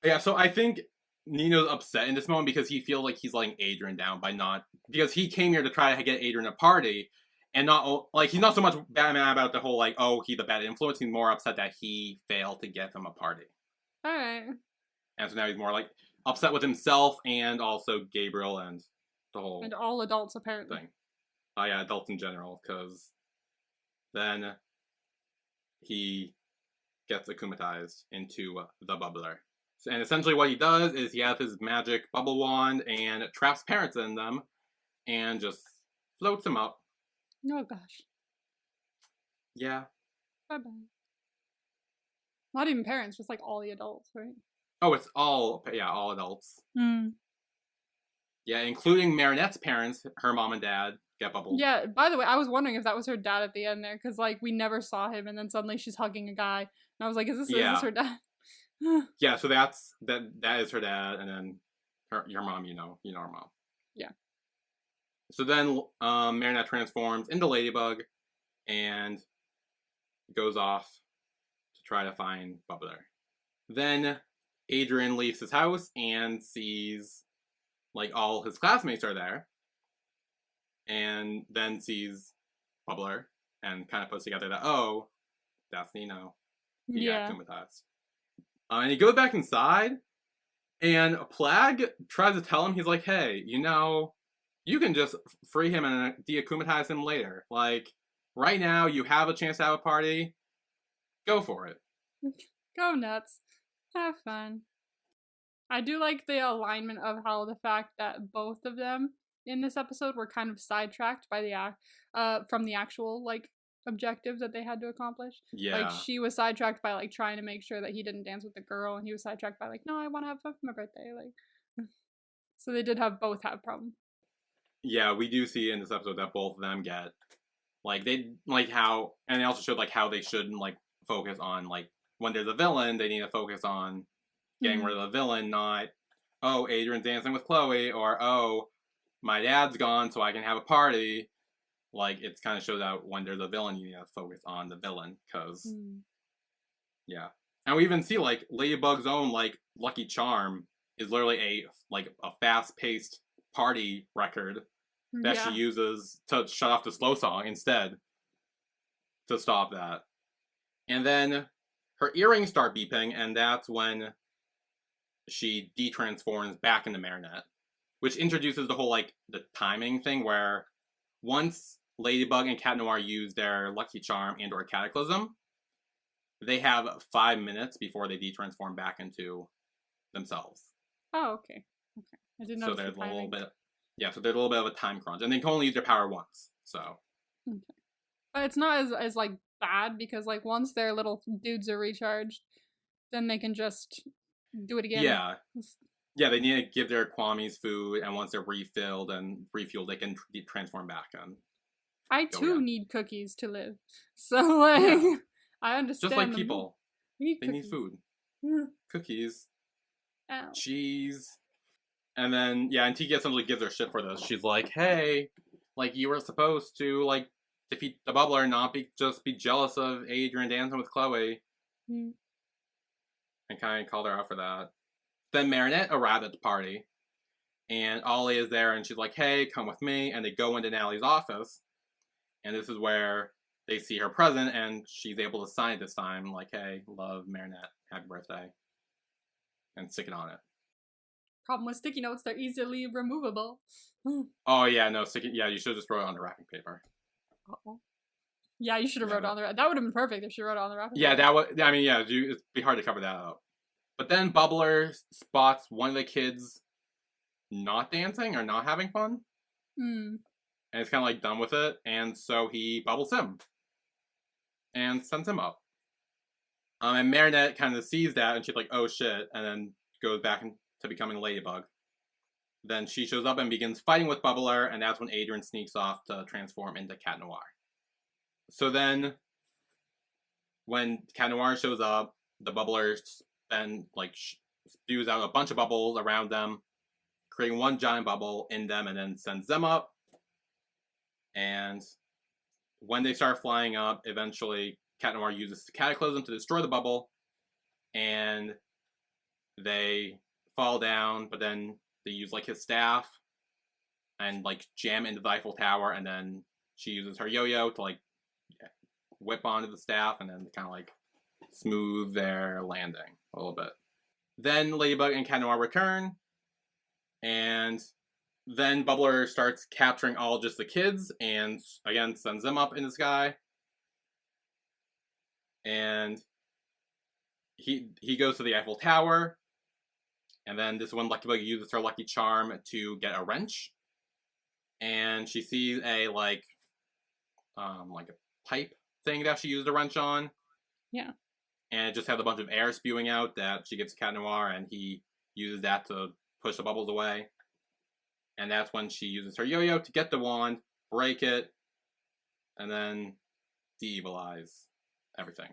Yeah, so I think Nino's upset in this moment because he feels like he's letting Adrian down by not... Because he came here to try to get Adrian a party, and not... Like, he's not so much mad about the whole, like, oh, he's the bad influence. He's more upset that he failed to get him a party. Alright. And so now he's more, like, upset with himself and also Gabriel and the whole... And all adults, apparently. Thing. Oh, yeah, adults in general, because then he gets akumatized into the bubbler. And essentially what he does is he has his magic bubble wand and traps parents in them and just floats them up. Oh gosh. Yeah. Bye-bye. Not even parents, just like all the adults, right? Oh, it's all adults. Mm. Yeah, including Marinette's parents, her mom and dad, get bubbled. Yeah, by the way, I was wondering if that was her dad at the end there, because, like, we never saw him, and then suddenly she's hugging a guy, and I was like, is this her dad? Yeah, so that is her dad, and then your mom, you know her mom. Yeah. So then Marinette transforms into Ladybug and goes off to try to find Bubbler. Then Adrian leaves his house and sees, like, all his classmates are there, and then sees Bubbler and kind of puts together that, oh, that's Nino. He got akumatized. And he goes back inside, and Plag tries to tell him, he's like, hey, you can just free him and de-akumatize him later. Like, right now, you have a chance to have a party. Go for it. Go nuts. Have fun. I do like the alignment of how the fact that both of them in this episode were kind of sidetracked by from the actual, like, objectives that they had to accomplish. Yeah. Like, she was sidetracked by, like, trying to make sure that he didn't dance with the girl, and he was sidetracked by, like, no, I want to have fun for my birthday. Like, so they did both have problems. Yeah, we do see in this episode that both of them get, like, how, and they also showed, like, how they shouldn't, like, focus on, like, when there's a villain, they need to focus on getting rid of the villain, not, oh, Adrian's dancing with Chloe, or, oh, my dad's gone so I can have a party. Like, it kind of shows out when there's a villain, you need to focus on the villain, because, yeah. And we even see, like, Ladybug's own, like, Lucky Charm is literally a fast-paced party record that she uses to shut off the slow song instead to stop that. And then her earrings start beeping, and that's when she de-transforms back into Marinette, which introduces the whole, like, the timing thing where once Ladybug and Cat Noir use their Lucky Charm and or Cataclysm, they have 5 minutes before they de-transform back into themselves. Oh, okay. I didn't know. So there's a little bit of a time crunch, and they can only use their power once. So. Okay. But it's not as like bad, because, like, once their little dudes are recharged, then they can just do it again. Yeah. Yeah, they need to give their Kwamis food, and once they're refilled and refueled, they can transform back in. I too need cookies to live. So, like, I understand. Just like people. They need food. Cookies. Ow. Cheese. And then, and Tiki essentially gives her shit for this. She's like, hey, like, you were supposed to, like, defeat the bubbler, not just be jealous of Adrian dancing with Chloe. And kind of called her out for that. Then Marinette arrived at the party, and Ollie is there, and she's like, hey, come with me, and they go into Natalie's office, and this is where they see her present, and she's able to sign it this time, like, hey, love, Marinette, happy birthday, and stick it on it. Problem with sticky notes, they're easily removable. Oh, yeah, no, you should have just wrote it on the wrapping paper. Uh-oh. Yeah, you should have wrote it on the... That would have been perfect if she wrote it on the wrapping paper. Yeah, that would... I mean, yeah, it'd be hard to cover that up. But then Bubbler spots one of the kids not dancing or not having fun. And it's kind of, like, done with it. And so he bubbles him. And sends him up. And Marinette kind of sees that, and she's like, oh shit, and then goes back to becoming Ladybug. Then she shows up and begins fighting with Bubbler, and that's when Adrian sneaks off to transform into Cat Noir. So then, when Cat Noir shows up, the Bubbler then, like, spews out a bunch of bubbles around them, creating one giant bubble in them, and then sends them up. And when they start flying up, eventually Cat Noir uses Cataclysm to destroy the bubble, and they fall down, but then they use, like, his staff and, like, jam into the Eiffel Tower, and then she uses her yo-yo to, like, whip onto the staff and then kind of, like, smooth their landing a little bit. Then Ladybug and Cat Noir return, and then Bubbler starts capturing all just the kids and, again, sends them up in the sky. And he goes to the Eiffel Tower, and then this one Ladybug uses her lucky charm to get a wrench, and she sees a like a pipe thing that she used a wrench on. Yeah. And it just had a bunch of air spewing out that she gives to Cat Noir, and he uses that to push the bubbles away. And that's when she uses her yo-yo to get the wand, break it, and then de-evilize everything.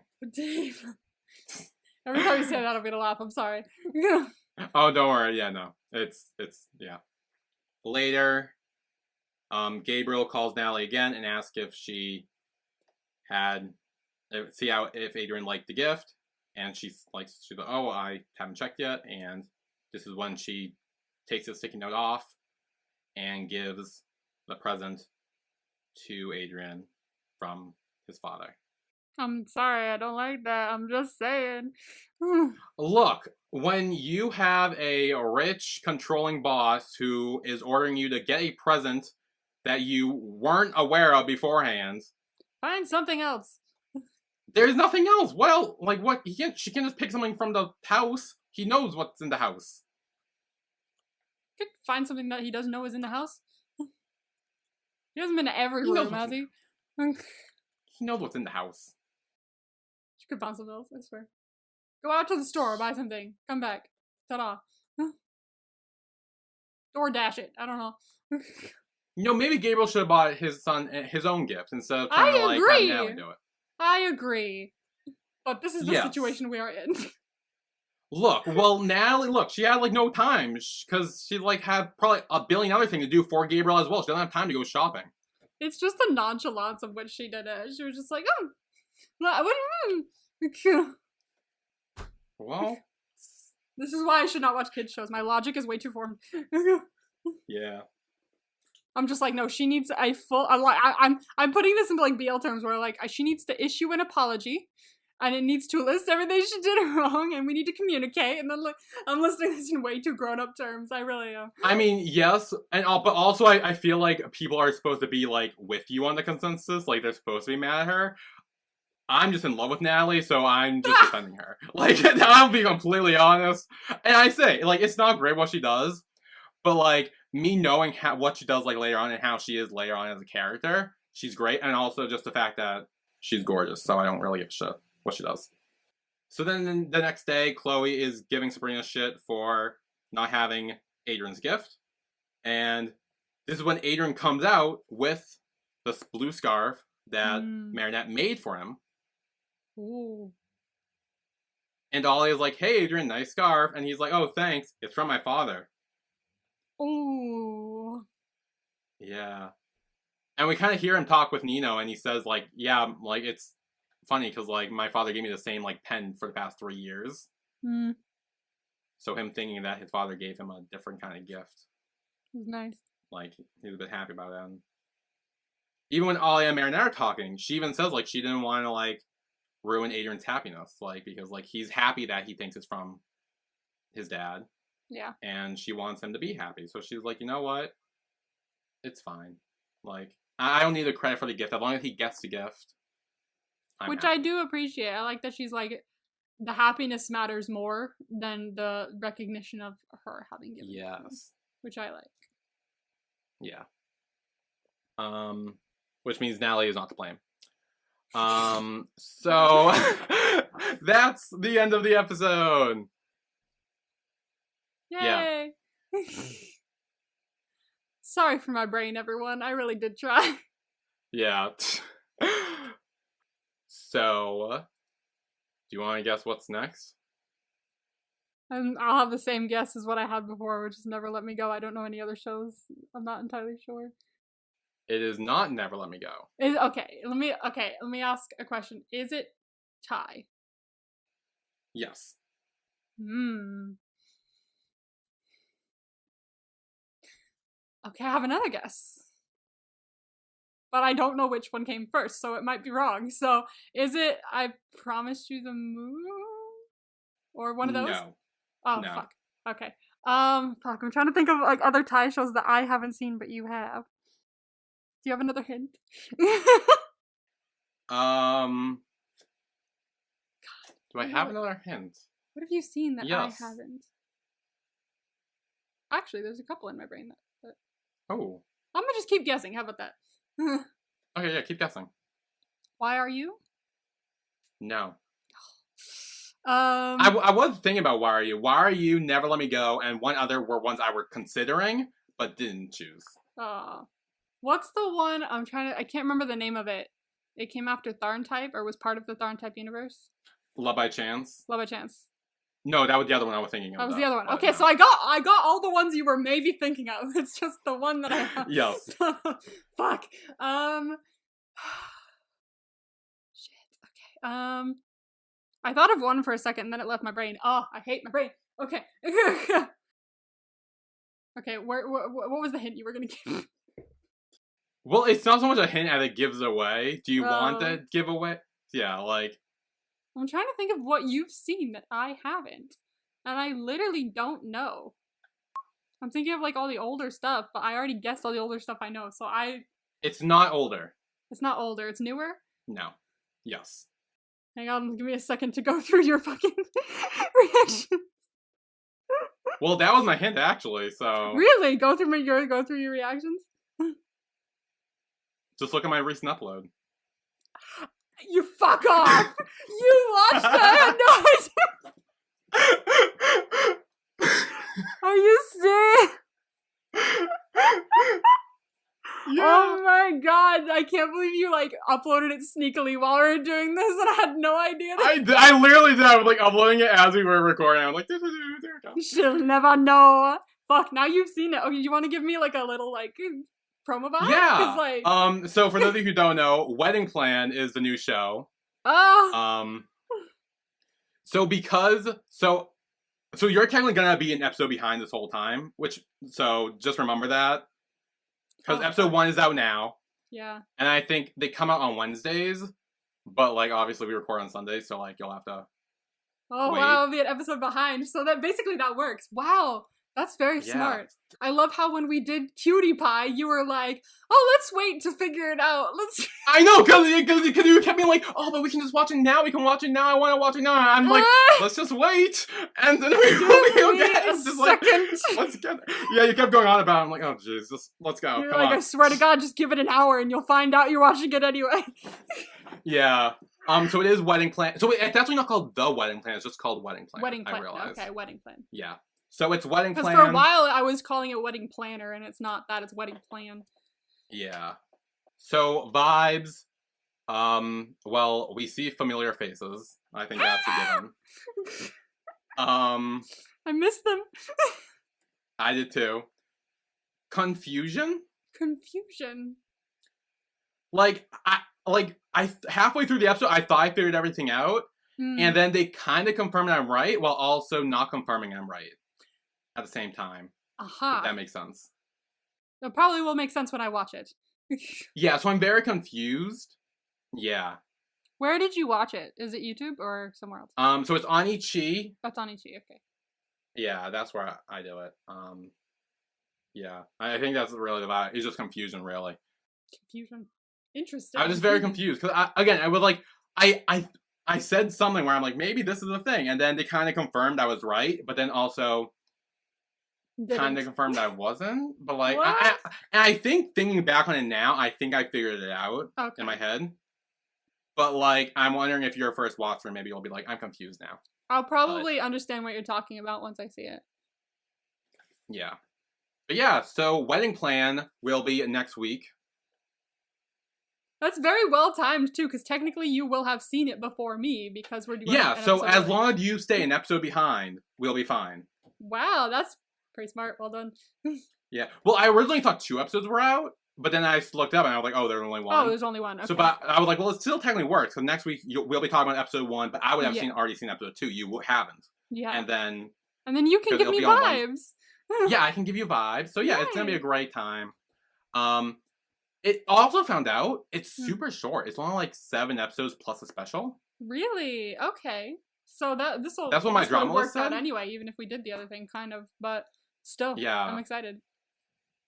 Every time you say that, I'm gonna laugh. I'm sorry. Oh, don't worry. Yeah, no. It's yeah. Later, Gabriel calls Nathalie again and asks if she had if Adrien liked the gift, and she's like, oh, I haven't checked yet, and this is when she takes the sticky note off and gives the present to Adrien from his father. I'm sorry, I don't like that. I'm just saying. Look, when you have a rich, controlling boss who is ordering you to get a present that you weren't aware of beforehand, find something else. There's nothing else. Well, like what? She can just pick something from the house. He knows what's in the house. Could find something that he doesn't know is in the house. He hasn't been to every room, has he? He knows what's in the house. She could find something else, I swear. Go out to the store, buy something, come back. Ta-da. Or dash it. I don't know. Maybe Gabriel should have bought his son his own gift instead of trying to like have Nathalie do it. I agree. But this is the situation we are in. Look, Nathalie, she had like no time because she like had probably a billion other things to do for Gabriel as well. She doesn't have time to go shopping. It's just the nonchalance of which she did it. She was just like, Well, this is why I should not watch kids shows. My logic is way too formed. Yeah. I'm just like, no, she needs a full. I'm putting this into like BL terms where like she needs to issue an apology, and it needs to list everything she did wrong, and we need to communicate. And then like I'm listing this in way too grown up terms. I really am. I mean, yes, but also I feel like people are supposed to be like with you on the consensus. Like they're supposed to be mad at her. I'm just in love with Nathalie, so I'm just defending her. Like I'll be completely honest, and I say like it's not great what she does, but like. Me knowing what she does like later on and how she is later on as a character, she's great, and also just the fact that she's gorgeous, so I don't really give a shit what she does. So then the next day, Chloe is giving Sabrina shit for not having Adrien's gift, and this is when Adrien comes out with the blue scarf that Marinette made for him. Ooh. And Ollie is like, hey Adrien, nice scarf, and he's like, oh thanks, it's from my father. Ooh. Yeah. And we kind of hear him talk with Nino, and he says, like, yeah, like, it's funny, because, like, my father gave me the same, like, pen for the past 3 years. So him thinking that his father gave him a different kind of gift. Nice. Like, he's a bit happy about it. And even when Ollie and Marinette are talking, she even says, like, she didn't want to, like, ruin Adrien's happiness, like, because, like, he's happy that he thinks it's from his dad. Yeah. And she wants him to be happy. So she's like, you know what? It's fine. Like, I don't need the credit for the gift. As long as he gets the gift. Which happy. I do appreciate. I like that she's like, the happiness matters more than the recognition of her having given it to him, which I like. Yeah. Which means Nathalie is not to blame. So that's the end of the episode. Yay! Yeah. Sorry for my brain, everyone. I really did try. Yeah. So, do you want to guess what's next? I'll have the same guess as what I had before, which is Never Let Me Go. I don't know any other shows. I'm not entirely sure. It is not Never Let Me Go. Okay, let me ask a question. Is it Thai? Yes. Okay, I have another guess. But I don't know which one came first, so it might be wrong. So, is it I Promised You the Moon? Or one of those? No. Oh, no. Fuck. Okay. Fuck, I'm trying to think of like other Thai shows that I haven't seen but you have. Do you have another hint? Do I have another hint? What have you seen that Yes. I haven't? Actually, there's a couple in my brain that... Oh. I'm gonna just keep guessing. How about that? Okay, yeah, keep guessing. Why Are You? No. I I was thinking about Why Are You? Why Are You, Never Let Me Go, and one other were ones I were considering, but didn't choose. What's the one I can't remember the name of it. It came after Tharn Type, or was part of the Tharn Type universe? Love by Chance? Love by Chance. No, that was the other one I was thinking of. That was the other one. Okay, no. so I got all the ones you were maybe thinking of. It's just the one that I have. Yes. Fuck. Shit. Okay. I thought of one for a second, and then it left my brain. Oh, I hate my brain. Okay. Okay. What was the hint you were gonna give? Well, it's not so much a hint as it gives away. Do you want that giveaway? Yeah, like... I'm trying to think of what you've seen that I haven't. And I literally don't know. I'm thinking of like all the older stuff, but I already guessed all the older stuff I know, so It's not older. It's not older, it's newer? No. Yes. Hang on, give me a second to go through your fucking reaction. Well, that was my hint, actually, so... Really? Go through your reactions? Just look at my recent upload. You fuck off! You watched that? No idea. Are you serious? Yeah. Oh my god, I can't believe you like uploaded it sneakily while we were doing this and I had no idea. I literally did. I was like uploading it as we were recording. I'm like, there it goes. She'll never know. Fuck, now you've seen it. Okay, you want to give me like a little like promo vibe? Yeah. Like... So for those of you who don't know, Wedding Plan is the new show. Oh. So you're technically gonna be an episode behind this whole time, so just remember that. Because episode 1 is out now. Yeah. And I think they come out on Wednesdays, but like obviously we record on Sundays, so like you'll have to Oh wait. wow, I'll be an episode behind. So that works. Wow. That's very smart. I love how when we did Cutie Pie, you were like, "Oh, let's wait to figure it out." I know, because you kept being like, "Oh, but we can just watch it now. We can watch it now. I want to watch it now." And I'm like, "Let's just wait." And then it's just like, let's get there. Yeah, you kept going on about it. I'm like, "Oh, jeez, let's go." You're Come like, on. I swear to God, just give it an hour and you'll find out you're watching it anyway. Yeah. So it is Wedding Plan. So it's actually not called The Wedding Plan. It's just called Wedding Plan. Wedding Plan. I realize. Okay, Wedding Plan. Yeah. So it's Wedding Plan. Because for a while I was calling it Wedding Planner, and it's not that. It's Wedding Plan. Yeah. So vibes. Well, we see familiar faces. I think that's a given. I miss them. I did too. Confusion. Like I halfway through the episode, I thought I figured everything out, and then they kind of confirmed I'm right, while also not confirming I'm right at the same time. If that makes sense. It probably will make sense when I watch it. Yeah, so I'm very confused. Yeah. Where did you watch it? Is it YouTube or somewhere else? So it's on Ichi. That's on Ichi, okay. Yeah, that's where I do it. Yeah. I think that's really the vibe. It's just confusion, really. Confusion. Interesting. I was just very confused, because I was like, I said something where I'm like, maybe this is the thing, and then they kind of confirmed I was right, but then also kind of confirmed I wasn't. But like, I think thinking back on it now, I think I figured it out in my head. But like, I'm wondering if you're a first watcher, maybe you'll be like, I'm confused now. I'll probably understand what you're talking about once I see it. Yeah. But yeah, so Wedding Plan will be next week. That's very well timed too, because technically you will have seen it before me because we're doing. Yeah, so as long as you stay an episode behind, we'll be fine. Wow, that's pretty smart. Well done. Yeah. Well, I originally thought 2 episodes were out, but then I looked up and I was like, oh, there's only 1. Oh, there's only 1. Okay. So, but I was like, well, it still technically works. So next week we'll be talking about episode 1, but I would have already seen episode 2. You haven't. Yeah. And then you can give me vibes. Yeah, I can give you vibes. So yeah, it's gonna be a great time. It also found out it's super short. It's only like 7 episodes plus a special. Really? Okay. So that's what my drama work list said out anyway, even if we did the other thing, kind of. But still, yeah, I'm excited.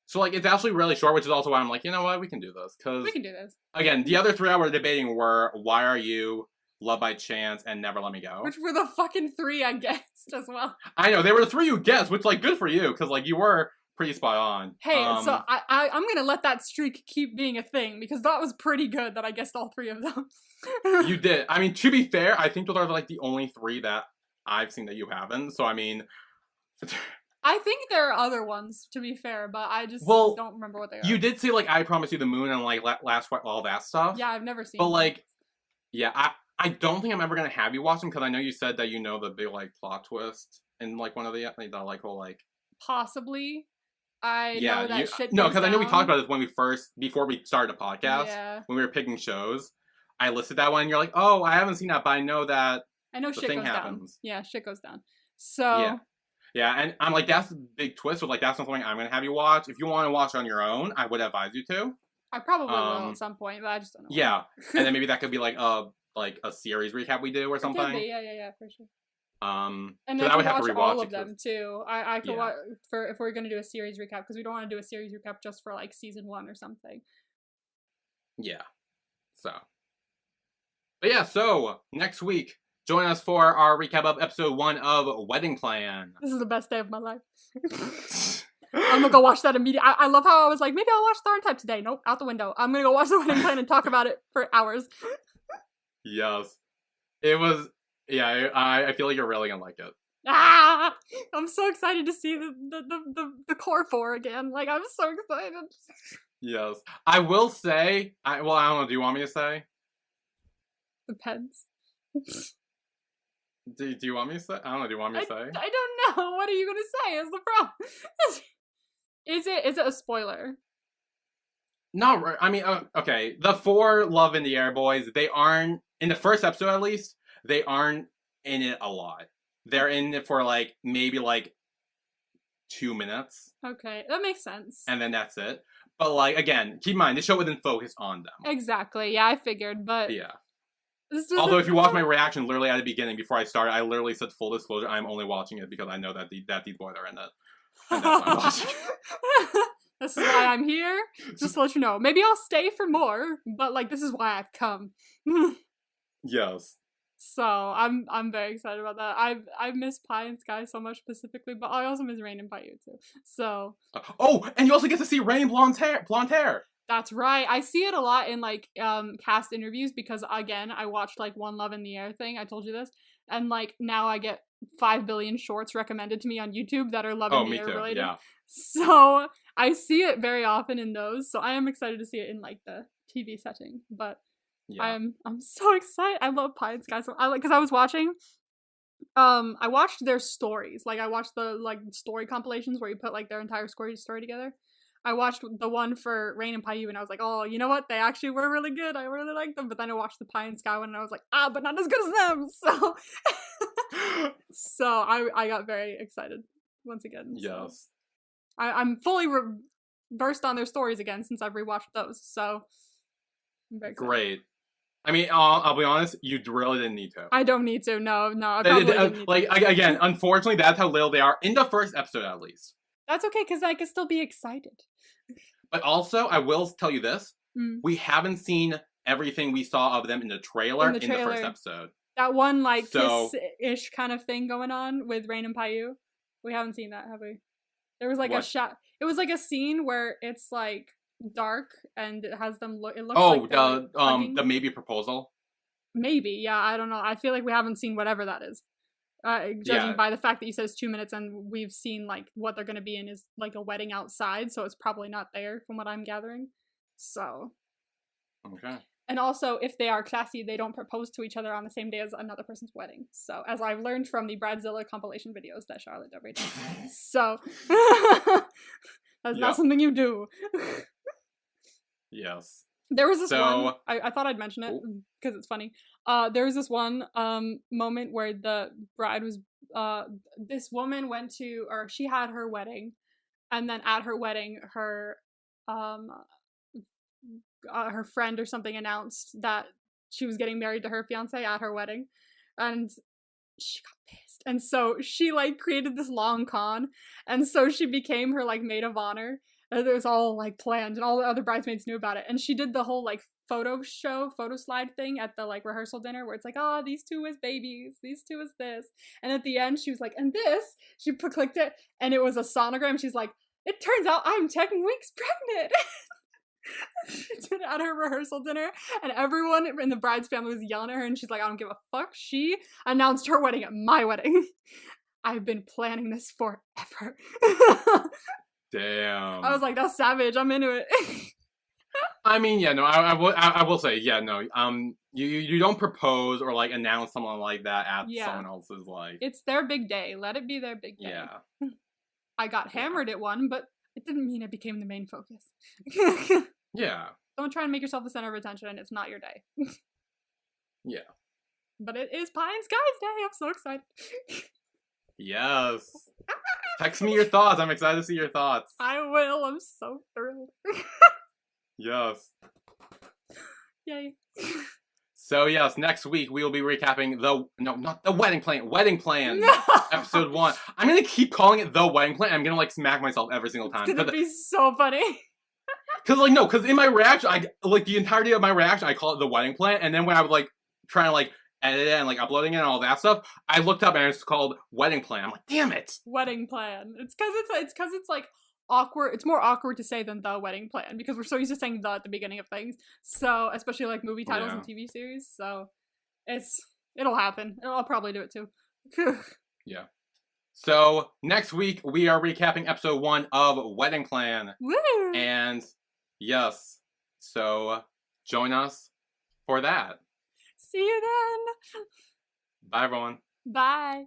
So like it's actually really short, which is also why I'm like, you know what, we can do this. Cause we can do this. Again, the other 3 I were debating were Why Are You, Love by Chance, and Never Let Me Go. Which were the fucking 3 I guessed as well. I know, they were the 3 you guessed, which, like, good for you, because, like, you were pretty spot on. Hey, so I'm gonna let that streak keep being a thing, because that was pretty good that I guessed all 3 of them. You did. I mean, to be fair, I think those are, like, the only 3 that I've seen that you haven't, so I mean... I think there are other ones, to be fair, but I just don't remember what they are. You did say, like, I Promise You the Moon and, like, Last all that stuff. Yeah, I've never seen But, them. like, yeah, I don't think I'm ever gonna have you watch them, because I know you said that you know the big, like, plot twist in, like, one of the like, whole, like... Possibly. I know that shit No, because I know we down. talked about this before we started the podcast, when we were picking shows. I listed that one, and you're like, oh, I haven't seen that, but I know that shit thing goes happens. down. Yeah, shit goes down. So... Yeah, and I'm like, that's the big twist, so, like, that's not something I'm gonna have you watch. If you want to watch it on your own, I would advise you to. I probably will at some point, but I just don't know. Yeah, and then maybe that could be, like a series recap we do or something. It could be, yeah, for sure. And then I would have to watch rewatch all of them too. I could watch if we're gonna do a series recap, because we don't want to do a series recap just for like season 1 or something. Yeah. So. But yeah, so next week, join us for our recap of episode 1 of Wedding Plan. This is the best day of my life. I'm gonna go watch that immediately. I love how I was like, maybe I'll watch Thorn Type today. Nope, out the window. I'm gonna go watch the Wedding Plan and talk about it for hours. Yes. It was, yeah, I feel like you're really gonna like it. Ah! I'm so excited to see the core 4 again. Like, I'm so excited. Yes. I will say, I don't know, do you want me to say? Depends. Do you want me to say? I don't know, do you want me to say? I don't know. What are you gonna say is the problem. Is it a spoiler? No, I mean, okay. The 4 Love in the Air boys, they aren't, in the first episode at least, they aren't in it a lot. They're in it for, like, maybe, like, 2 minutes. Okay, that makes sense. And then that's it. But, like, again, keep in mind, this show wouldn't focus on them. Exactly, yeah, I figured, but... Yeah. Although, if you watch my reaction literally at the beginning, before I started, I literally said, full disclosure, I'm only watching it because I know that these boys are in it. And that's why I'm watching it. This is why I'm here, just to let you know. Maybe I'll stay for more, but, like, this is why I've come. Yes. So, I'm very excited about that. I miss Pie and Sky so much specifically, but I also miss Rain and Paiute too. So... Oh, and you also get to see Rain blonde hair! That's right. I see it a lot in, like, cast interviews because, again, I watched, like, One Love in the Air thing. I told you this. And, like, now I get 5 billion shorts recommended to me on YouTube that are Love in the Air related. Yeah. So, I see it very often in those. So, I am excited to see it in, like, the TV setting. But... Yeah. I'm so excited. I love Pie and Sky so because I was watching I watched their stories. Like I watched the like story compilations where you put like their entire story together. I watched the one for Rain and Paiute and I was like, oh, you know what? They actually were really good. I really liked them. But then I watched the Pie and Sky one and I was like, but not as good as them. So I got very excited once again. Yes. So. I'm fully versed on their stories again since I've rewatched those. So I'm very excited. Great. I mean, I'll be honest, you really didn't need to. I don't need to, no. I probably didn't need like, to. Again, unfortunately, that's how little they are, in the first episode at least. That's okay, because I can still be excited. But also, I will tell you this, we haven't seen everything we saw of them in the trailer in the first episode. That one, like, kiss-ish kind of thing going on with Rain and Paiute. We haven't seen that, have we? There was, like, a shot. It was, like, a scene where it's, like, dark and it has them look. It looks like the maybe proposal. Maybe, yeah. I don't know. I feel like we haven't seen whatever that is. Judging by the fact that you said it's 2 minutes, and we've seen like what they're gonna be in is like a wedding outside, so it's probably not there from what I'm gathering. So. Okay. And also, if they are classy, they don't propose to each other on the same day as another person's wedding. So, as I've learned from the Bradzilla compilation videos that Charlotte Dover did. So, that's not something you do. Yes. There was this one, I thought I'd mention it because it's funny. There was this one moment where the bride was, this woman went to, or she had her wedding, and then at her wedding, her friend or something announced that she was getting married to her fiance at her wedding, and she got pissed. And so she like created this long con, and so she became her like maid of honor. And it was all like planned, and all the other bridesmaids knew about it. And she did the whole like photo slide thing at the like rehearsal dinner where it's like, these two as babies, these two as this. And at the end, she was like, and this, she clicked it, and it was a sonogram. She's like, it turns out I'm 10 weeks pregnant. She did it at her rehearsal dinner, and everyone in the bride's family was yelling at her, and she's like, I don't give a fuck. She announced her wedding at my wedding. I've been planning this forever. Damn. I was like, that's savage. I'm into it. I mean, yeah, no, I will say, yeah, no, you don't propose or like announce someone like that at someone else's like. It's their big day. Let it be their big day. Yeah. I got hammered at one, but it didn't mean it became the main focus. Yeah. Don't try and make yourself the center of attention. It's not your day. Yeah. But it is Pie in Sky's day. I'm so excited. Yes. Text me your thoughts. I'm excited to see your thoughts. I will. I'm so thrilled. Yes. Yay. So yes, next week we will be recapping not the Wedding Plan, No! episode 1. I'm gonna keep calling it The Wedding Plan. I'm gonna like smack myself every single time. It's gonna be so funny. Cause in my reaction, the entirety of my reaction, I call it The Wedding Plan, and then when I was like trying to like edit it and like uploading it and all that stuff, I looked up and it's called Wedding Plan. I'm like, damn it. Wedding Plan. It's cause it's like awkward. It's more awkward to say than The Wedding Plan because we're so used to saying the at the beginning of things. So especially like movie titles and TV series. So it'll happen. I'll probably do it too. Yeah. So next week we are recapping episode 1 of Wedding Plan. Woo! And yes, so join us for that. See you then. Bye everyone. Bye.